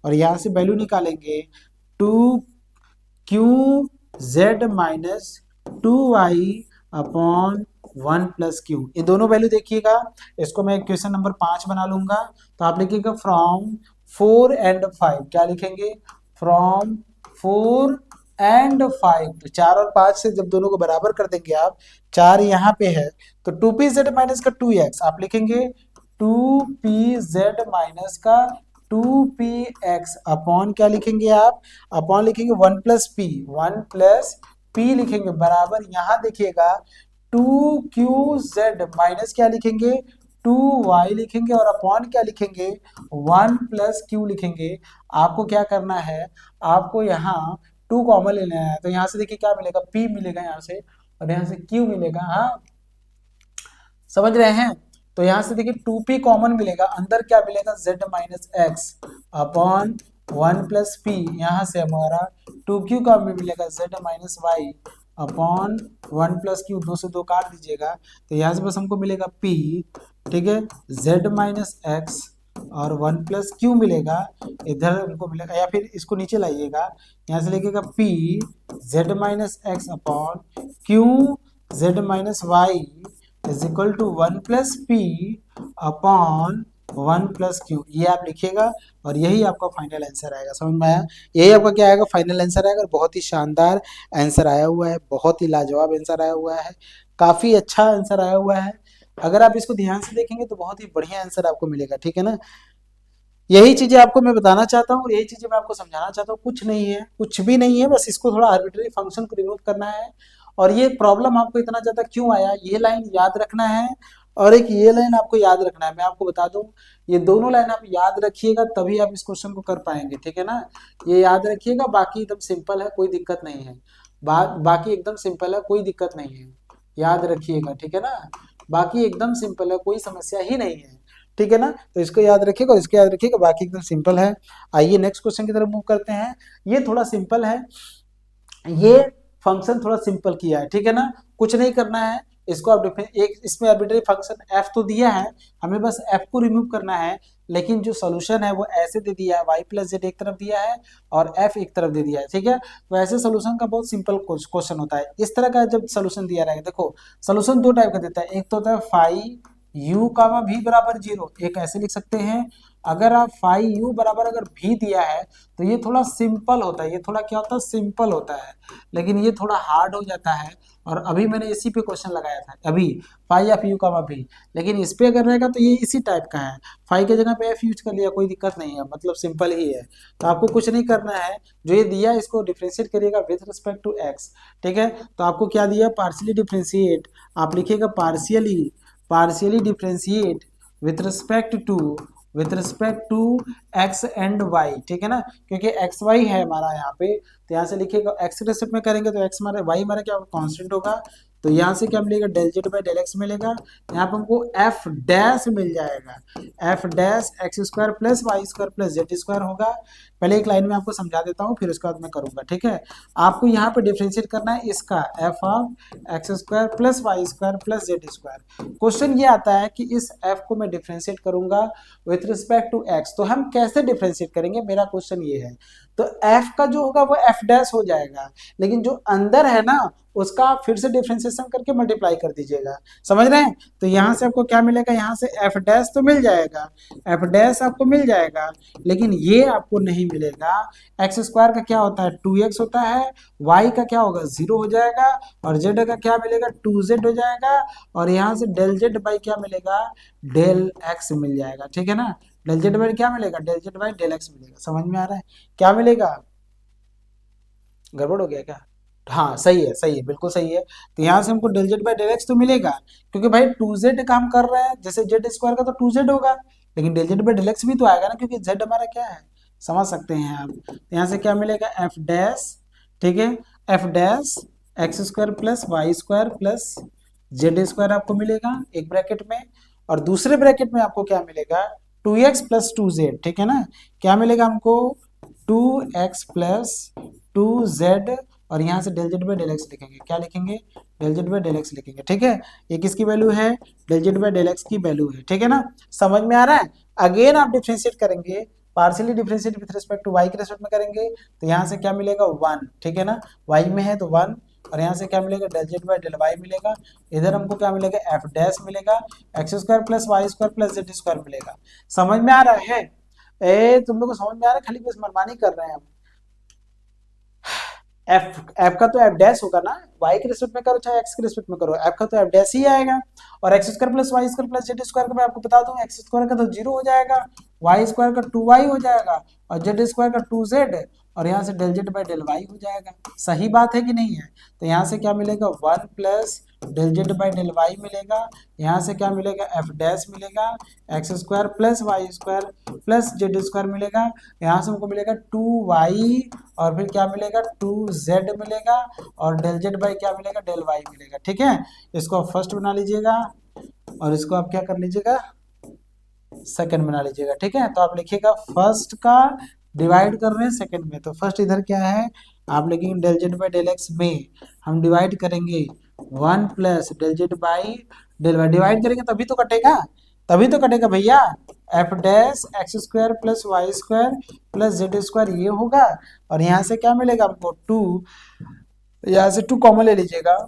और यहाँ से वैल्यू निकालेंगे 2qz minus 2y upon 1 plus q. ये दोनों वैल्यू देखिएगा, इसको मैं क्वेश्चन नंबर 5 बना लूंगा, तो आप लिखिएगा फ्रॉम 4 एंड 5, क्या लिखेंगे फ्रॉम 4 एंड 5, तो 4 और 5 से जब दोनों को बराबर कर देंगे आप, 4 यहाँ पे है तो 2pz माइनस का 2x आप लिखेंगे 2pz माइनस का 2px अपॉन क्या लिखेंगे आप, अपॉन लिखेंगे 1 प्लस p लिखेंगे बराबर, यहाँ देखिएगा 2qz माइनस क्या लिखेंगे 2y लिखेंगे, और अपॉन क्या लिखेंगे 1 प्लस q लिखेंगे। आपको क्या करना है, आपको यहाँ 2 कॉमन लेना है, तो यहाँ से देखिए क्या मिलेगा p मिलेगा यहाँ से, और यहाँ से q मिलेगा, हाँ समझ रहे हैं। तो यहाँ से देखिए 2p कॉमन मिलेगा, अंदर क्या मिलेगा z minus x upon 1 plus p, यहाँ से हमारा 2q का मिलेगा z minus y upon 1 plus q, 2 से 2 काट दीजिएगा, तो यहाँ से बस हमको मिलेगा p, ठीक है, z माइनस एक्स और 1 प्लस क्यू मिलेगा, इधर हमको मिलेगा, या फिर इसको नीचे लाइएगा, यहाँ से लिखेगा p z minus x upon q z minus y is equal to 1 plus p upon 1 plus q, ये आप लिखिएगा और यही आपका फाइनल आंसर आएगा। समझ में आया, यही आपका क्या आएगा फाइनल आंसर आएगा। बहुत ही शानदार आंसर आया हुआ है, बहुत ही लाजवाब आंसर आया हुआ है, काफी अच्छा आंसर आया हुआ है। अगर आप इसको ध्यान से देखेंगे तो बहुत ही बढ़िया आंसर आपको मिलेगा, ठीक है ना। यही चीजें आपको मैं बताना चाहता हूँ, यही चीजें मैं आपको समझाना चाहता हूँ, कुछ नहीं है, कुछ भी नहीं है, बस इसको थोड़ा आर्बिट्ररी फंक्शन को रिमूव करना है। और ये प्रॉब्लम आपको इतना ज्यादा क्यों आया, ये लाइन याद रखना है, और एक ये लाइन आपको याद रखना है। मैं आपको बता दूं, ये दोनों लाइन आप याद रखिएगा तभी आप इस क्वेश्चन को कर पाएंगे, ठीक है ना। ये याद रखिएगा, बाकी एकदम सिंपल है, कोई दिक्कत नहीं है। बाकी एकदम सिंपल है, कोई दिक्कत नहीं है, याद रखिएगा, ठीक है ना। बाकी एकदम सिंपल है, कोई समस्या ही नहीं है, ठीक है ना। तो इसको याद रखिएगा और इसको याद रखिएगा, बाकी एकदम सिंपल है। आइए नेक्स्ट क्वेश्चन की तरफ मूव करते हैं। ये थोड़ा सिंपल है, ये फंक्शन थोड़ा सिंपल किया है, ठीक है ना, कुछ नहीं करना है। इसको आप एक इसमें आर्बिट्ररी फंक्शन f तो दिया है, हमें बस f को रिमूव करना है, लेकिन जो सोल्यूशन है वो ऐसे दे दिया है, y प्लस जेड एक तरफ दिया है और f एक तरफ दे दिया है, ठीक है। तो ऐसे सोल्यूशन का बहुत सिंपल क्वेश्चन होता है। इस तरह का जब सोल्यूशन दिया रहेगा, देखो सोल्यूशन दो टाइप का देता है, एक तो होता है फाई u कामा v बराबर 0, एक ऐसे लिख सकते हैं, अगर आप फाई यू बराबर अगर भी दिया है तो ये थोड़ा सिंपल होता है, ये थोड़ा क्या होता है, सिंपल होता है, लेकिन ये थोड़ा हार्ड हो जाता है। और अभी मैंने इसी पे क्वेश्चन लगाया था अभी, फाई एफ यू का भी, लेकिन इस पे अगर रहेगा तो ये इसी टाइप का है, फाई के जगह पे एफ यूज कर लिया, कोई दिक्कत नहीं है, मतलब सिंपल ही है। तो आपको कुछ नहीं करना है, जो ये दिया इसको डिफ्रेंशिएट करिएगा विथ रिस्पेक्ट टू एक्स, ठीक है। तो आपको क्या दिया, पार्शियली डिफ्रेंशिएट, आप लिखिएगा partially, partially differentiate with respect to x and y, ठीक है ना, क्योंकि एक्स वाई है हमारा यहाँ पे, तो यहाँ से लिखिएगा एक्स के रिस्पेक्ट में करेंगे तो एक्स हमारा वाई हमारा क्या कांस्टेंट होगा, तो यहाँ से क्या मिलेगा, del Z by del x मिलेगा, यहाँ पे हमको एफ डैश मिल जाएगा, f dash x square plus Y square plus z square होगा। पहले एक लाइन में आपको समझा देता हूँ, फिर उसके बाद मैं करूंगा, ठीक है। आपको यहाँ पे डिफरेंशिएट करना है इसका f of x square plus Y square plus z square. Question ये आता है कि इस एफ को मैं डिफरेंशिएट करूंगा विथ रिस्पेक्ट टू एक्स, तो हम कैसे डिफरेंशिएट करेंगे, मेरा क्वेश्चन ये है। तो एफ का जो होगा वो एफ डैश हो जाएगा, लेकिन जो अंदर है ना उसका आप फिर से डिफरेंशिएशन करके मल्टीप्लाई कर दीजिएगा, समझ रहे हैं। तो यहाँ से आपको क्या मिलेगा, यहाँ से एफ डैश तो मिल जाएगा, एफ डैश आपको मिल जाएगा, लेकिन ये आपको नहीं मिलेगा। एक्स स्क्वायर का क्या होता है, 2x होता है, वाई का क्या होगा, 0 हो जाएगा, और जेड का क्या मिलेगा, 2z हो जाएगा, और यहाँ से डेल जेड बाई क्या मिलेगा, डेल एक्स मिल जाएगा, ठीक है ना। डेल जेड बाई क्या मिलेगा, del Z by del x मिलेगा, समझ में आ रहा है, क्या मिलेगा, गड़बड़ हो गया क्या, हाँ सही है, सही है, बिल्कुल सही है। तो यहाँ से हमको del Z by del x तो मिलेगा, क्योंकि भाई 2z का हम कर रहे हैं, जैसे जेड स्क्वायर का तो 2z होगा, लेकिन del Z by del x भी तो आएगा ना, क्योंकि z हमारा क्या है, समझ सकते हैं आप। तो यहाँ से क्या मिलेगा, एफ डैश, ठीक है, f dash x square plus Y square plus z square आपको मिलेगा एक ब्रैकेट में, और दूसरे ब्रैकेट में आपको क्या मिलेगा, 2x प्लस 2z, ठीक है ना, क्या मिलेगा हमको, 2x प्लस 2z, और यहाँ से del Z by del x लिखेंगे, क्या लिखेंगे, del Z by del x लिखेंगे, ठीक है। ये किसकी वैल्यू है, del Z by del x की वैल्यू है, ठीक है ना, समझ में आ रहा है। अगेन आप डिफरेंशिएट करेंगे, partially differentiate with respect to y के रिस्पेक्ट में करेंगे, तो यहाँ से क्या मिलेगा 1, ठीक है ना, वाई में है तो 1, और यहाँ से क्या मिलेगा, del Z by del Y मिलेगा, इधर हमको क्या मिलेगा, एफ डैश मिलेगा, x square plus Y square plus z square मिलेगा। समझ में आ रहा है, ए तुम लोग को समझ में आ रहा है, खाली बस मनमानी कर रहे हैं हम। एफ एफ का तो एफ डैश होगा ना, वाई के रिस्पेक्ट में करो चाहे एक्स के रिस्पेक्ट में करो, एफ का तो एफ डैश ही आएगा, और x square plus Y square plus z square का मैं आपको बता दूं, एक्स स्क्वायर का तो 0 हो जाएगा, वाई स्क्वायर का 2y हो जाएगा, और जेड स्क्वायर का 2z, और यहाँ से del Z by del y हो जाएगा। सही बात है कि नहीं है। तो यहाँ से क्या मिलेगा, 1 plus del Z by del Y मिलेगा, यहाँ से क्या मिलेगा, एफ डैश मिलेगा, x square plus Y square plus z square मिलेगा, यहाँ से हमको मिलेगा 2y, और फिर क्या मिलेगा, 2z मिलेगा, और डेल जेड बाई क्या मिलेगा, डेल वाई मिलेगा, ठीक है। इसको आप फर्स्ट बना लीजिएगा, और इसको आप क्या कर लीजिएगा, सेकंड बना लीजिएगा, ठीक है। तो आप लिखिएगा फर्स्ट का डिवाइड कर रहे हैं सेकंड में, तो फर्स्ट इधर क्या है, आप लिखेंगे del Z by del x में हम डिवाइड करेंगे 1 plus del Z by del y, divide करेंगे तभी तो कटेगा, तभी तो कटेगा भैया, f dash x square plus Y square plus z square ये होगा, और यहाँ से क्या मिलेगा हमको 2, यहाँ से 2 कॉमन ले लीजिएगा,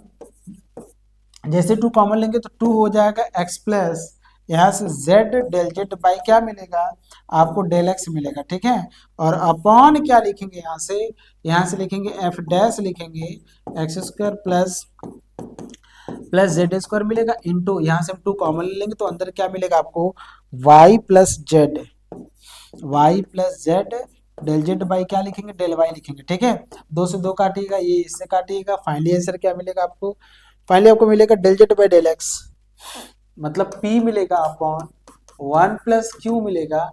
जैसे 2 कॉमन लेंगे तो 2 हो जाएगा एक्स प्लस, यहाँ से z डेल जेड बाई क्या मिलेगा, आपको डेल एक्स मिलेगा, ठीक है। और अपॉन क्या लिखेंगे, यहाँ से लिखेंगे एफ डैश लिखेंगे x square plus z square मिलेगा, इंटू यहाँ से हम 2 कॉमन ले लेंगे तो अंदर क्या मिलेगा आपको, y plus z, y plus z del Z by क्या लिखेंगे, डेल वाई लिखेंगे, ठीक है। 2 से 2 काटिएगा, ये इससे काटिएगा, फाइनली आंसर क्या मिलेगा आपको, फाइनली आपको मिलेगा del Z by del x, मतलब p मिलेगा अपॉन 1 प्लस क्यू मिलेगा,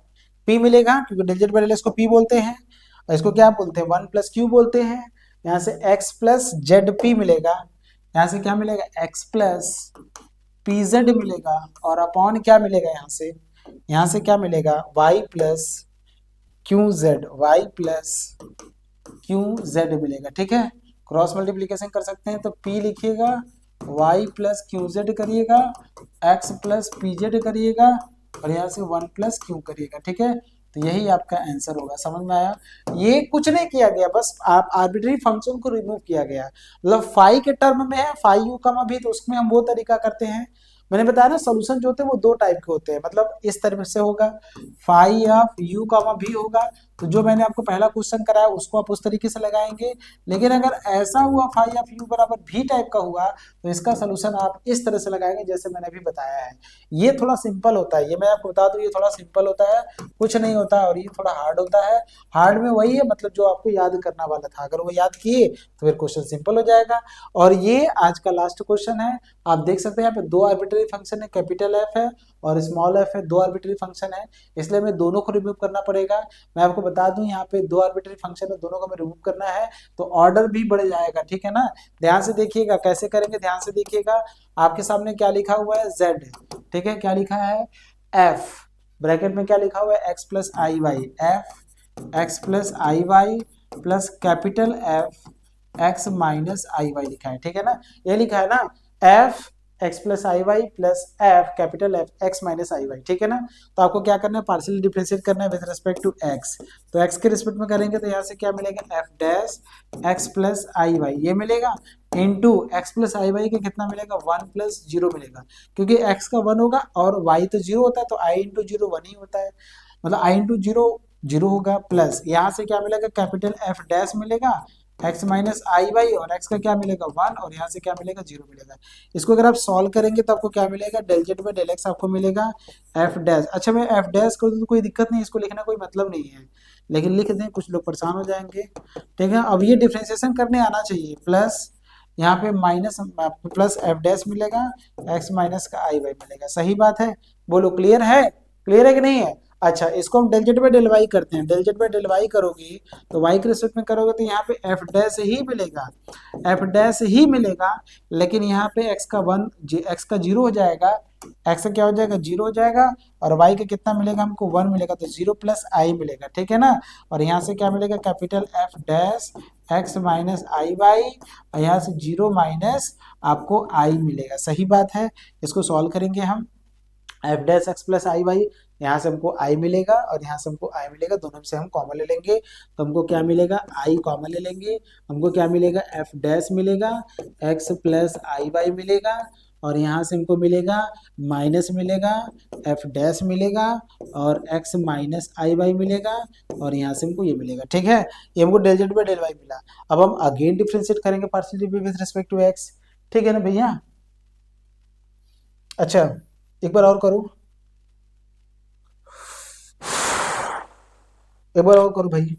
p मिलेगा क्योंकि del Z by del x को p बोलते हैं, और इसको क्या बोलते हैं, 1 प्लस क्यू बोलते हैं। यहाँ से x प्लस जेड पी मिलेगा, यहाँ से क्या मिलेगा, x प्लस पी जेड मिलेगा, और अपॉन क्या मिलेगा, यहाँ से क्या मिलेगा, y plus q z, y plus q z मिलेगा, ठीक है। क्रॉस मल्टीप्लीकेशन कर सकते हैं, तो p लिखिएगा, y प्लस क्यू जेड करिएगा, x प्लस पी जेड करिएगा, और यहाँ से 1 प्लस क्यू करिएगा, ठीक है। तो यही आपका आंसर होगा, समझ में आया। ये कुछ नहीं किया गया, बस आप आर्बिट्री फंक्शन को रिमूव किया गया, मतलब फाई के टर्म में है, फाई यू कमा भी, तो उसमें हम वो तरीका करते हैं, मैंने बताया ना सोल्यूशन जो होते हैं वो दो टाइप के होते हैं, मतलब इस तरह से होगा फाई ऑफ यू कामा भी होगा, तो जो मैंने आपको पहला क्वेश्चन कराया उसको आप उस तरीके से लगाएंगे। लेकिन अगर ऐसा हुआ फाई ऑफ यू बराबर भी टाइप का हुआ तो इसका सोल्यूशन आप इस तरह से लगाएंगे जैसे मैंने अभी बताया है। ये थोड़ा सिंपल होता है, ये मैं आपको बता दूं, ये थोड़ा सिंपल होता है, कुछ नहीं होता है, और ये थोड़ा हार्ड होता है। हार्ड में वही है, मतलब जो आपको याद करना वाला था, अगर वो याद किए तो फिर क्वेश्चन सिंपल हो जाएगा। और ये आज का लास्ट क्वेश्चन है। आप देख सकते हैं यहाँ पे दो आर्बिट्ररी फंक्शन है, कैपिटल एफ है और स्मॉल एफ है, दो आर्बिट्ररी फंक्शन है, इसलिए हमें दोनों को रिमूव करना पड़ेगा। मैं आपको बता दूं यहाँ पे दो आर्बिट्ररी फंक्शन है, दोनों को हमें रिमूव करना है तो ऑर्डर भी बढ़ जाएगा, ठीक है ना। ध्यान से देखिएगा कैसे करेंगे, ध्यान से देखिएगा। आपके सामने क्या लिखा हुआ है, z, ठीक है, क्या लिखा है f, ब्रैकेट में क्या लिखा हुआ है x plus I Y, F X plus I Y plus capital F X minus I Y लिखा है, ठीक है ना। ये लिखा है ना F X plus I Y plus F capital F X minus I Y, ठीक है ना। तो आपको क्या करना है, पार्शियली डिफरेंशिएट करना है विद रिस्पेक्ट टू एक्स। तो एक्स के रिस्पेक्ट में करेंगे तो यहाँ से क्या मिलेगा, एफ डैश एक्स प्लस आई वाई ये मिलेगा, इंटू एक्स प्लस आई वाई का कितना मिलेगा, वन प्लस जीरो मिलेगा, क्योंकि एक्स का वन होगा और वाई तो जीरो होता है, तो आई इंटू जीरो वन ही होता है, मतलब आई इंटू जीरो जीरो होगा, प्लस यहाँ से क्या मिलेगा, कैपिटल एफ डैश मिलेगा x माइनस आई वाई, और x का क्या मिलेगा वन, और यहाँ से क्या मिलेगा जीरो मिलेगा। इसको अगर आप सॉल्व करेंगे तो आपको क्या मिलेगा, del Z by del x आपको मिलेगा f डैश। अच्छा मैं f डैश कर दूं तो कोई दिक्कत नहीं, इसको लिखना कोई मतलब नहीं है, लेकिन लिख दें कुछ लोग परेशान हो जाएंगे, ठीक है। अब ये डिफ्रेंसिएशन करने आना चाहिए, प्लस यहाँ पे माइनस प्लस एफ डैश मिलेगा, x माइनस का आई वाई मिलेगा, सही बात है, बोलो क्लियर है, क्लियर है कि नहीं है। अच्छा इसको हम del Z by del y करते हैं, del Z by del y करोगे तो वाई के रिस्पेक्ट में करोगे तो यहाँ पे एफ डैश ही मिलेगा, एफ डैश ही मिलेगा, लेकिन यहाँ पे एक्स का वन, एक्स का जीरो हो जाएगा, एक्स का क्या हो जाएगा जीरो हो जाएगा, और वाई का कितना मिलेगा हमको वन मिलेगा, तो जीरो प्लस आई मिलेगा, ठीक है ना। और यहाँ से क्या मिलेगा, capital F dash X minus I Y, और यहाँ से जीरो माइनस आपको आई मिलेगा, सही बात है। इसको सॉल्व करेंगे हम, एफ डैश एक्स प्लस आई वाई, यहाँ से हमको आई मिलेगा और यहाँ से हमको आई मिलेगा, दोनों में से हम कॉमन ले लेंगे तो हमको क्या मिलेगा, आई कॉमन ले लेंगे, हमको क्या मिलेगा, एफ डैश मिलेगा, एक्स प्लस आई वाई मिलेगा, और यहाँ से हमको मिलेगा माइनस मिलेगा, एफ डैश मिलेगा, और एक्स माइनस आई वाई मिलेगा, और यहाँ से हमको ये मिलेगा, ठीक है। ये हमको del Z by del y मिला। अब हम अगेन डिफ्रेंशिएट करेंगे partial with respect to x, ठीक है ना भैया। अच्छा एक बार और करो, एक बार और करो भाई,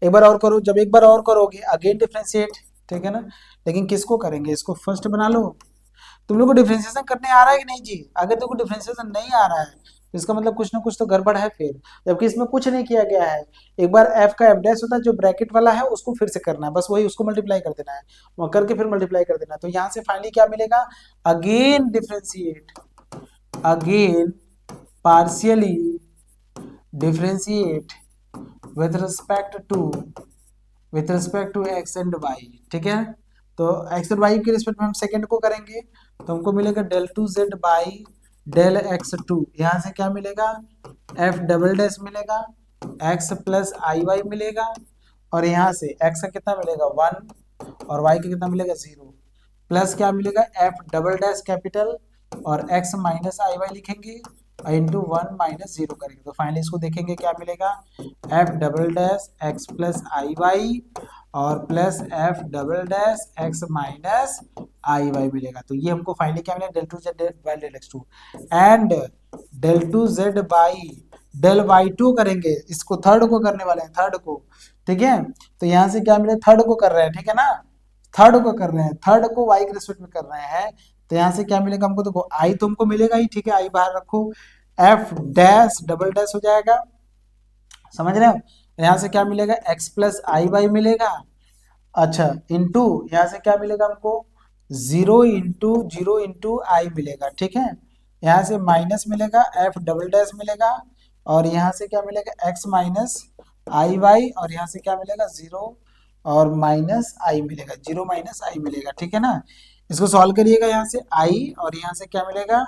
एक बार और करो, जब एक बार और करोगे अगेन डिफरेंशिएट, ठीक है ना। लेकिन किसको करेंगे, इसको फर्स्ट बना लो। तुम लोग को डिफरेंशिएशन करने आ रहा है कि नहीं जी, अगर तुमको डिफरेंशिएशन नहीं आ रहा है तो इसका मतलब कुछ ना कुछ तो गड़बड़ है फिर, जबकि इसमें कुछ नहीं किया गया है। एक बार f का f डैश होता है जो ब्रैकेट वाला है उसको फिर से करना है, बस वही उसको मल्टीप्लाई कर देना है, वहां करके फिर मल्टीप्लाई कर देना है, तो यहाँ से फाइनली क्या मिलेगा, again differentiate, again partially differentiate with respect to x and y, ठीक है। तो एक्स एंड वाई के रिस्पेक्ट में हम सेकंड को करेंगे तो हमको मिलेगा del two Z by del x two, यहाँ से क्या मिलेगा, एफ डबल डैश मिलेगा, एक्स प्लस आई वाई मिलेगा, और यहाँ से एक्स का कितना मिलेगा वन, और वाई का कितना मिलेगा जीरो, प्लस क्या मिलेगा, एफ डबल डैश कैपिटल और एक्स माइनस आई वाई लिखेंगे इंटू वन माइनस जीरो करेंगे, तो फाइनली इसको देखेंगे क्या मिलेगा, F double dash X plus आई वाई और plus F double dash X minus I Y मिलेगा। तो ये हमको फाइनली क्या मिलेगा, del two Z by del x two and del two Z by del Y two करेंगे, इसको थर्ड को करने वाले हैं, थर्ड को, ठीक है। तो यहाँ से क्या मिले, थर्ड को कर रहे हैं, ठीक है ना, थर्ड को कर रहे हैं, थर्ड को वाई के रिस्पेक्ट में कर रहे हैं, तो यहाँ से क्या मिलेगा हमको, देखो आई तो हमको मिलेगा ही, ठीक है, आई बाहर रखो, एफ डैश डबल डैश हो जाएगा, समझ रहे हो। यहाँ से क्या मिलेगा, एक्स प्लस आई वाई मिलेगा, अच्छा इंटू यहाँ से क्या मिलेगा हमको, जीरो इंटू आई मिलेगा, ठीक है। यहाँ से माइनस मिलेगा, एफ डबल डैश मिलेगा, और यहाँ से क्या मिलेगा, एक्स माइनस आई वाई, और यहाँ से क्या मिलेगा जीरो और माइनस आई मिलेगा, जीरो माइनस आई मिलेगा, ठीक है ना। इसको सॉल्व करिएगा, यहाँ से आई और यहाँ से क्या मिलेगा,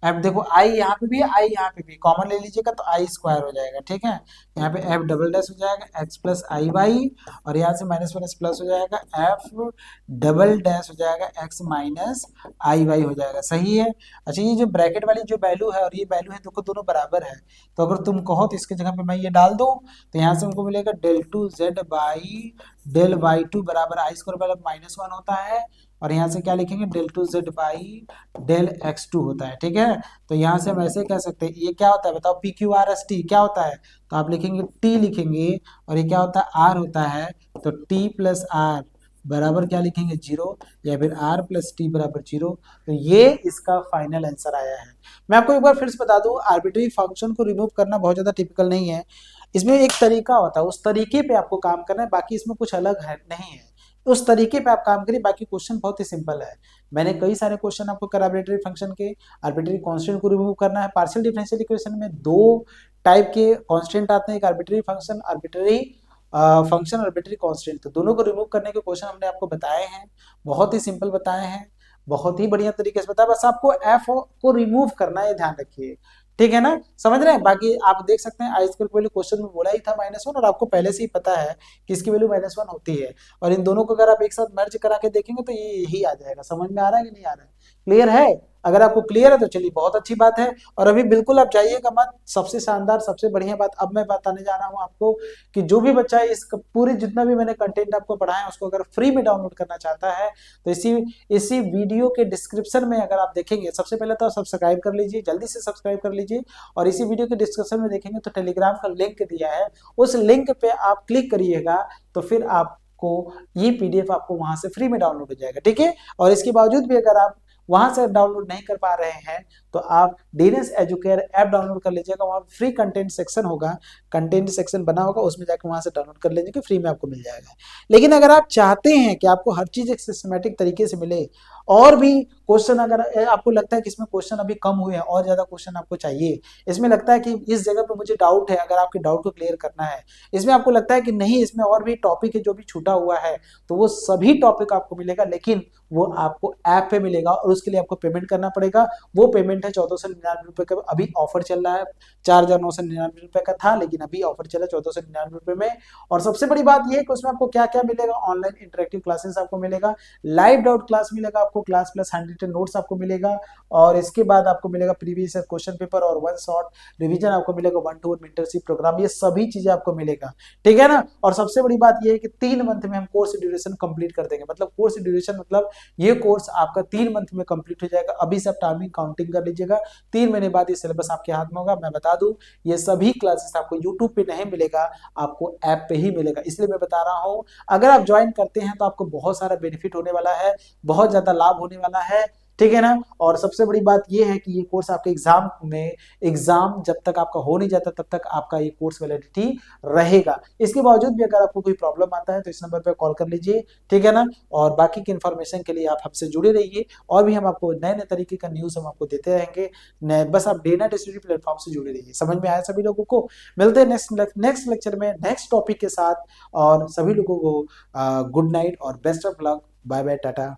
एफ देखो आई यहाँ पे भी है, आई यहाँ पे भी कॉमन ले लीजिएगा तो आई स्क्वायर हो जाएगा, ठीक है। यहाँ पे एफ डबल डैश हो जाएगा एक्स प्लस आई वाई, और यहाँ से माइनस माइनस प्लस हो जाएगा एफ डबल डैश हो जाएगा एक्स माइनस आई वाई हो जाएगा, सही है। अच्छा ये जो ब्रैकेट वाली जो वैल्यू है और ये वैल्यू है देखो दोनों बराबर है, तो अगर तुम कहो तो इसके जगह पे मैं ये डाल दूं तो यहाँ से हमको मिलेगा del two Z by del Y two बराबर आई स्क्वायर बराबर माइनस वन होता है, और यहाँ से क्या लिखेंगे del two Z by del x two होता है, ठीक है। तो यहाँ से हम ऐसे कह सकते हैं ये क्या होता है बताओ, P Q R S T क्या होता है, तो आप लिखेंगे टी लिखेंगे, और ये क्या होता है आर होता है, तो टी प्लस आर बराबर क्या लिखेंगे जीरो, या फिर आर प्लस टी बराबर जीरो। तो ये इसका फाइनल आंसर आया है। मैं आपको एक बार फिर से बता दूं, आर्बिट्री फंक्शन को रिमूव करना बहुत ज्यादा टिपिकल नहीं है, इसमें एक तरीका होता है, उस तरीके पे आपको काम करना है, बाकी इसमें कुछ अलग है नहीं है, उस तरीके पे आप काम करिए, बाकी क्वेश्चन बहुत ही सिंपल है। मैंने कई सारे क्वेश्चन आपको कर आर्बिट्री फंक्शन के, आर्बिट्री कांस्टेंट को रिमूव करना है। पार्शियल डिफरेंशियल इक्वेशन में दो टाइप के कांस्टेंट आते हैं, एक arbitrary function, arbitrary function, arbitrary constant, तो दोनों को रिमूव करने के क्वेश्चन हमने आपको बताए हैं, बहुत ही सिंपल बताए हैं, बहुत ही बढ़िया तरीके से बताया, बस आपको एफ को रिमूव करना है, ध्यान रखिए, ठीक है ना, समझ रहे हैं। बाकी आप देख सकते हैं आई स्क्वायर की वैल्यू क्वेश्चन में बोला ही था माइनस वन, और आपको पहले से ही पता है कि इसकी वैल्यू माइनस वन होती है, और इन दोनों को अगर आप एक साथ मर्ज करा के देखेंगे तो ये यही आ जाएगा। समझ में आ रहा है कि नहीं आ रहा है, क्लियर है? अगर आपको क्लियर है तो चलिए बहुत अच्छी बात है, और अभी बिल्कुल आप जाइएगा मत। सबसे शानदार सबसे बढ़िया बात अब मैं बताने जा रहा हूँ आपको, कि जो भी बच्चा इस पूरी जितना भी मैंने कंटेंट आपको पढ़ाया उसको अगर फ्री में डाउनलोड करना चाहता है तो इसी वीडियो के डिस्क्रिप्शन में अगर आप देखेंगे, सबसे पहले तो सब्सक्राइब कर लीजिए, जल्दी से सब्सक्राइब कर लीजिए, और इसी वीडियो के डिस्क्रिप्शन में देखेंगे तो टेलीग्राम का लिंक दिया है, उस लिंक पे आप क्लिक करिएगा तो फिर आपको ये पीडीएफ आपको वहां से फ्री में डाउनलोड हो जाएगा, ठीक है। और इसके बावजूद भी अगर आप वहां से डाउनलोड नहीं कर पा रहे हैं तो आप डीएनएस एजुकेयर ऐप डाउनलोड कर लीजिएगा, वहां फ्री कंटेंट सेक्शन होगा, कंटेंट सेक्शन बना होगा, उसमें जाकर वहां से डाउनलोड कर लीजिएगा, फ्री में आपको मिल जाएगा। लेकिन अगर आप चाहते हैं कि आपको हर चीज एक सिस्टमेटिक तरीके से मिले, और भी क्वेश्चन अगर आपको लगता है कि इसमें क्वेश्चन अभी कम हुए हैं और ज्यादा क्वेश्चन आपको चाहिए, इसमें लगता है कि इस जगह पे मुझे डाउट है, अगर आपके डाउट को क्लियर करना है, इसमें आपको लगता है कि नहीं इसमें और भी टॉपिक है जो भी छूटा हुआ है, तो वो सभी टॉपिक आपको मिलेगा, लेकिन वो आपको ऐप पे मिलेगा, और उसके लिए आपको पेमेंट करना पड़ेगा। वो पेमेंट है 1499 का, अभी ऑफर चल रहा है, 4999 का था, लेकिन अभी ऑफर चला 1499 में। और सबसे बड़ी बात यह है कि उसमें आपको क्या क्या मिलेगा, ऑनलाइन इंटरेक्टिव क्लासेस आपको मिलेगा, लाइव डाउट क्लास मिलेगा आपको, क्लास प्लस हैंड नोट्स आपको मिलेगा, और इसके बाद आपको मिलेगा प्रीवियस क्वेश्चन पेपर और वन शॉट रिवीजन आपको मिलेगा, 1-to-1 मेंटरशिप प्रोग्राम, ये सभी चीजें आपको मिलेगा, ठीक है ना। और सबसे बड़ी बात यह है कि 3 मंथ में हम कोर्स ड्यूरेशन कंप्लीट कर देंगे, मतलब कोर्स ड्यूरेशन मतलब ये कोर्स आपका 3 मंथ में कंप्लीट हो जाएगा। अभी सब टाइमिंग काउंटिंग कर लीजिएगा, 3 महीने बाद ये सिलेबस आपके हाथ में होगा। मैं बता दूं ये सभी क्लासेस आपको यूट्यूब पे नहीं मिलेगा, आपको ऐप पे ही मिलेगा, इसलिए मैं बता रहा हूं अगर आप ज्वाइन करते हैं तो आपको बहुत सारा बेनिफिट होने वाला है, बहुत ज्यादा लाभ होने वाला है, ठीक है ना। और सबसे बड़ी बात यह है कि ये कोर्स आपके एग्जाम जब तक आपका हो नहीं जाता तब तक आपका ये कोर्स वैलिडिटी रहेगा। इसके बावजूद भी अगर आपको कोई प्रॉब्लम आता है तो इस नंबर पर कॉल कर लीजिए, ठीक है ना। और बाकी की इन्फॉर्मेशन के लिए आप हमसे जुड़े रहिए, और भी हम आपको नए नए तरीके का न्यूज हम आपको देते रहेंगे, बस आप डीएनएट स्टडी प्लेटफॉर्म से जुड़े रहिए। समझ में आया सभी लोगों को? मिलते हैं नेक्स्ट लेक्चर में नेक्स्ट टॉपिक के साथ, और सभी लोगों को गुड नाइट और best of luck, bye bye, Tata.